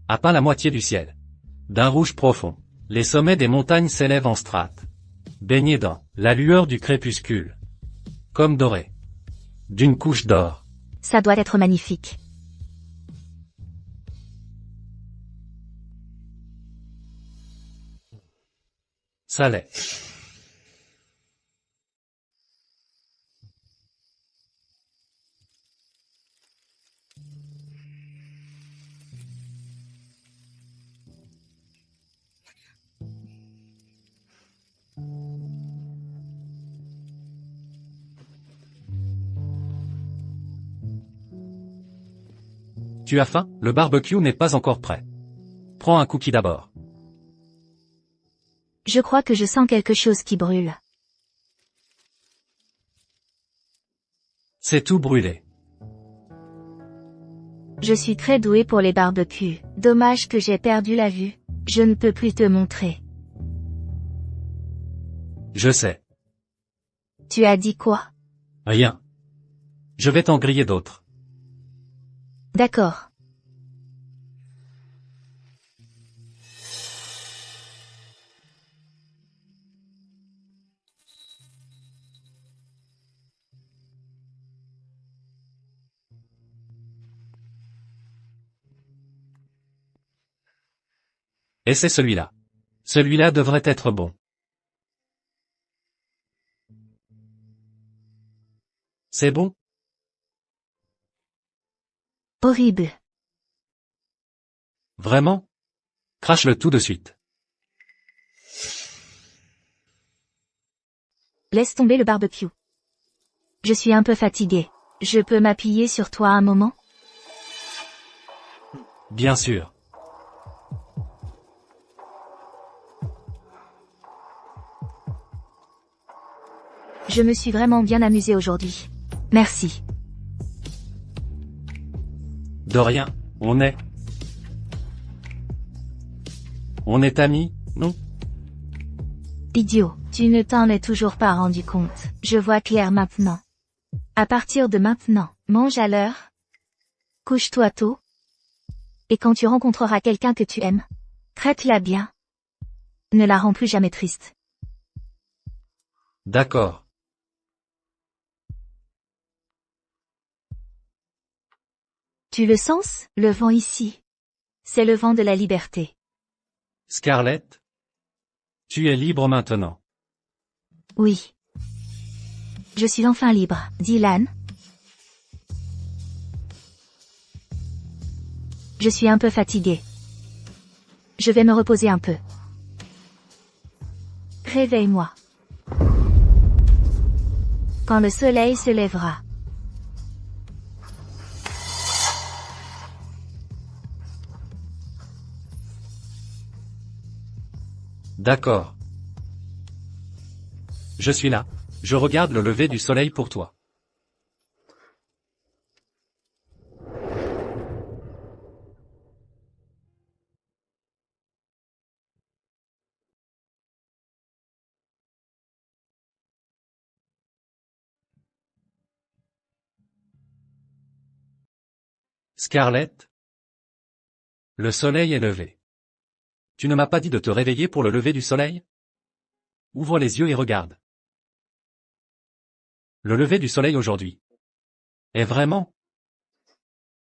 a peint la moitié du ciel. D'un rouge profond. Les sommets des montagnes s'élèvent en strates, baignés dans la lueur du crépuscule, comme dorés d'une couche d'or. Ça doit être magnifique. Ça l'est. Tu as faim? Le barbecue n'est pas encore prêt. Prends un cookie d'abord. Je crois que je sens quelque chose qui brûle. C'est tout brûlé. Je suis très doué pour les barbecues. Dommage que j'ai perdu la vue. Je ne peux plus te montrer. Je sais. Tu as dit quoi? Rien. Je vais t'en griller d'autres. D'accord. Et c'est celui-là. Celui-là devrait être bon. C'est bon? Horrible. Vraiment? Crache-le tout de suite. Laisse tomber le barbecue. Je suis un peu fatigué. Je peux m'appuyer sur toi un moment? Bien sûr. Je me suis vraiment bien amusé aujourd'hui. Merci. De rien, on est amis, non? Idiot, tu ne t'en es toujours pas rendu compte. Je vois clair maintenant. À partir de maintenant, mange à l'heure. Couche-toi tôt. Et quand tu rencontreras quelqu'un que tu aimes, traite-la bien. Ne la rends plus jamais triste. D'accord. Tu le sens, le vent ici? C'est le vent de la liberté. Scarlett? Tu es libre maintenant. Oui. Je suis enfin libre, Dylan. Je suis un peu fatiguée. Je vais me reposer un peu. Réveille-moi. Quand le soleil se lèvera. D'accord. Je suis là. Je regarde le lever du soleil pour toi. Scarlett? Le soleil est levé. Tu ne m'as pas dit de te réveiller pour le lever du soleil? Ouvre les yeux et regarde. Le lever du soleil aujourd'hui est vraiment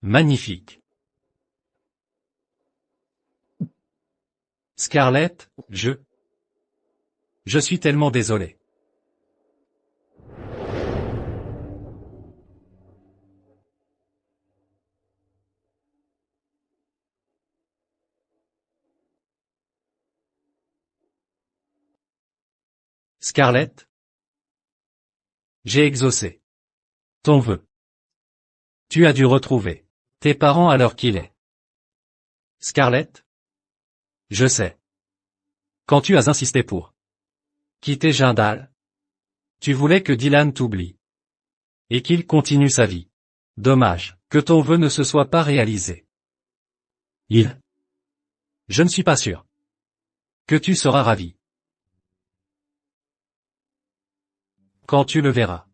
magnifique. Scarlett, je suis tellement désolé. Scarlett? J'ai exaucé ton vœu. Tu as dû retrouver tes parents à l'heure qu'il est. Scarlett? Je sais. Quand tu as insisté pour quitter Jindal, tu voulais que Dylan t'oublie. Et qu'il continue sa vie. Dommage que ton vœu ne se soit pas réalisé. Je ne suis pas sûr que tu seras ravi quand tu le verras.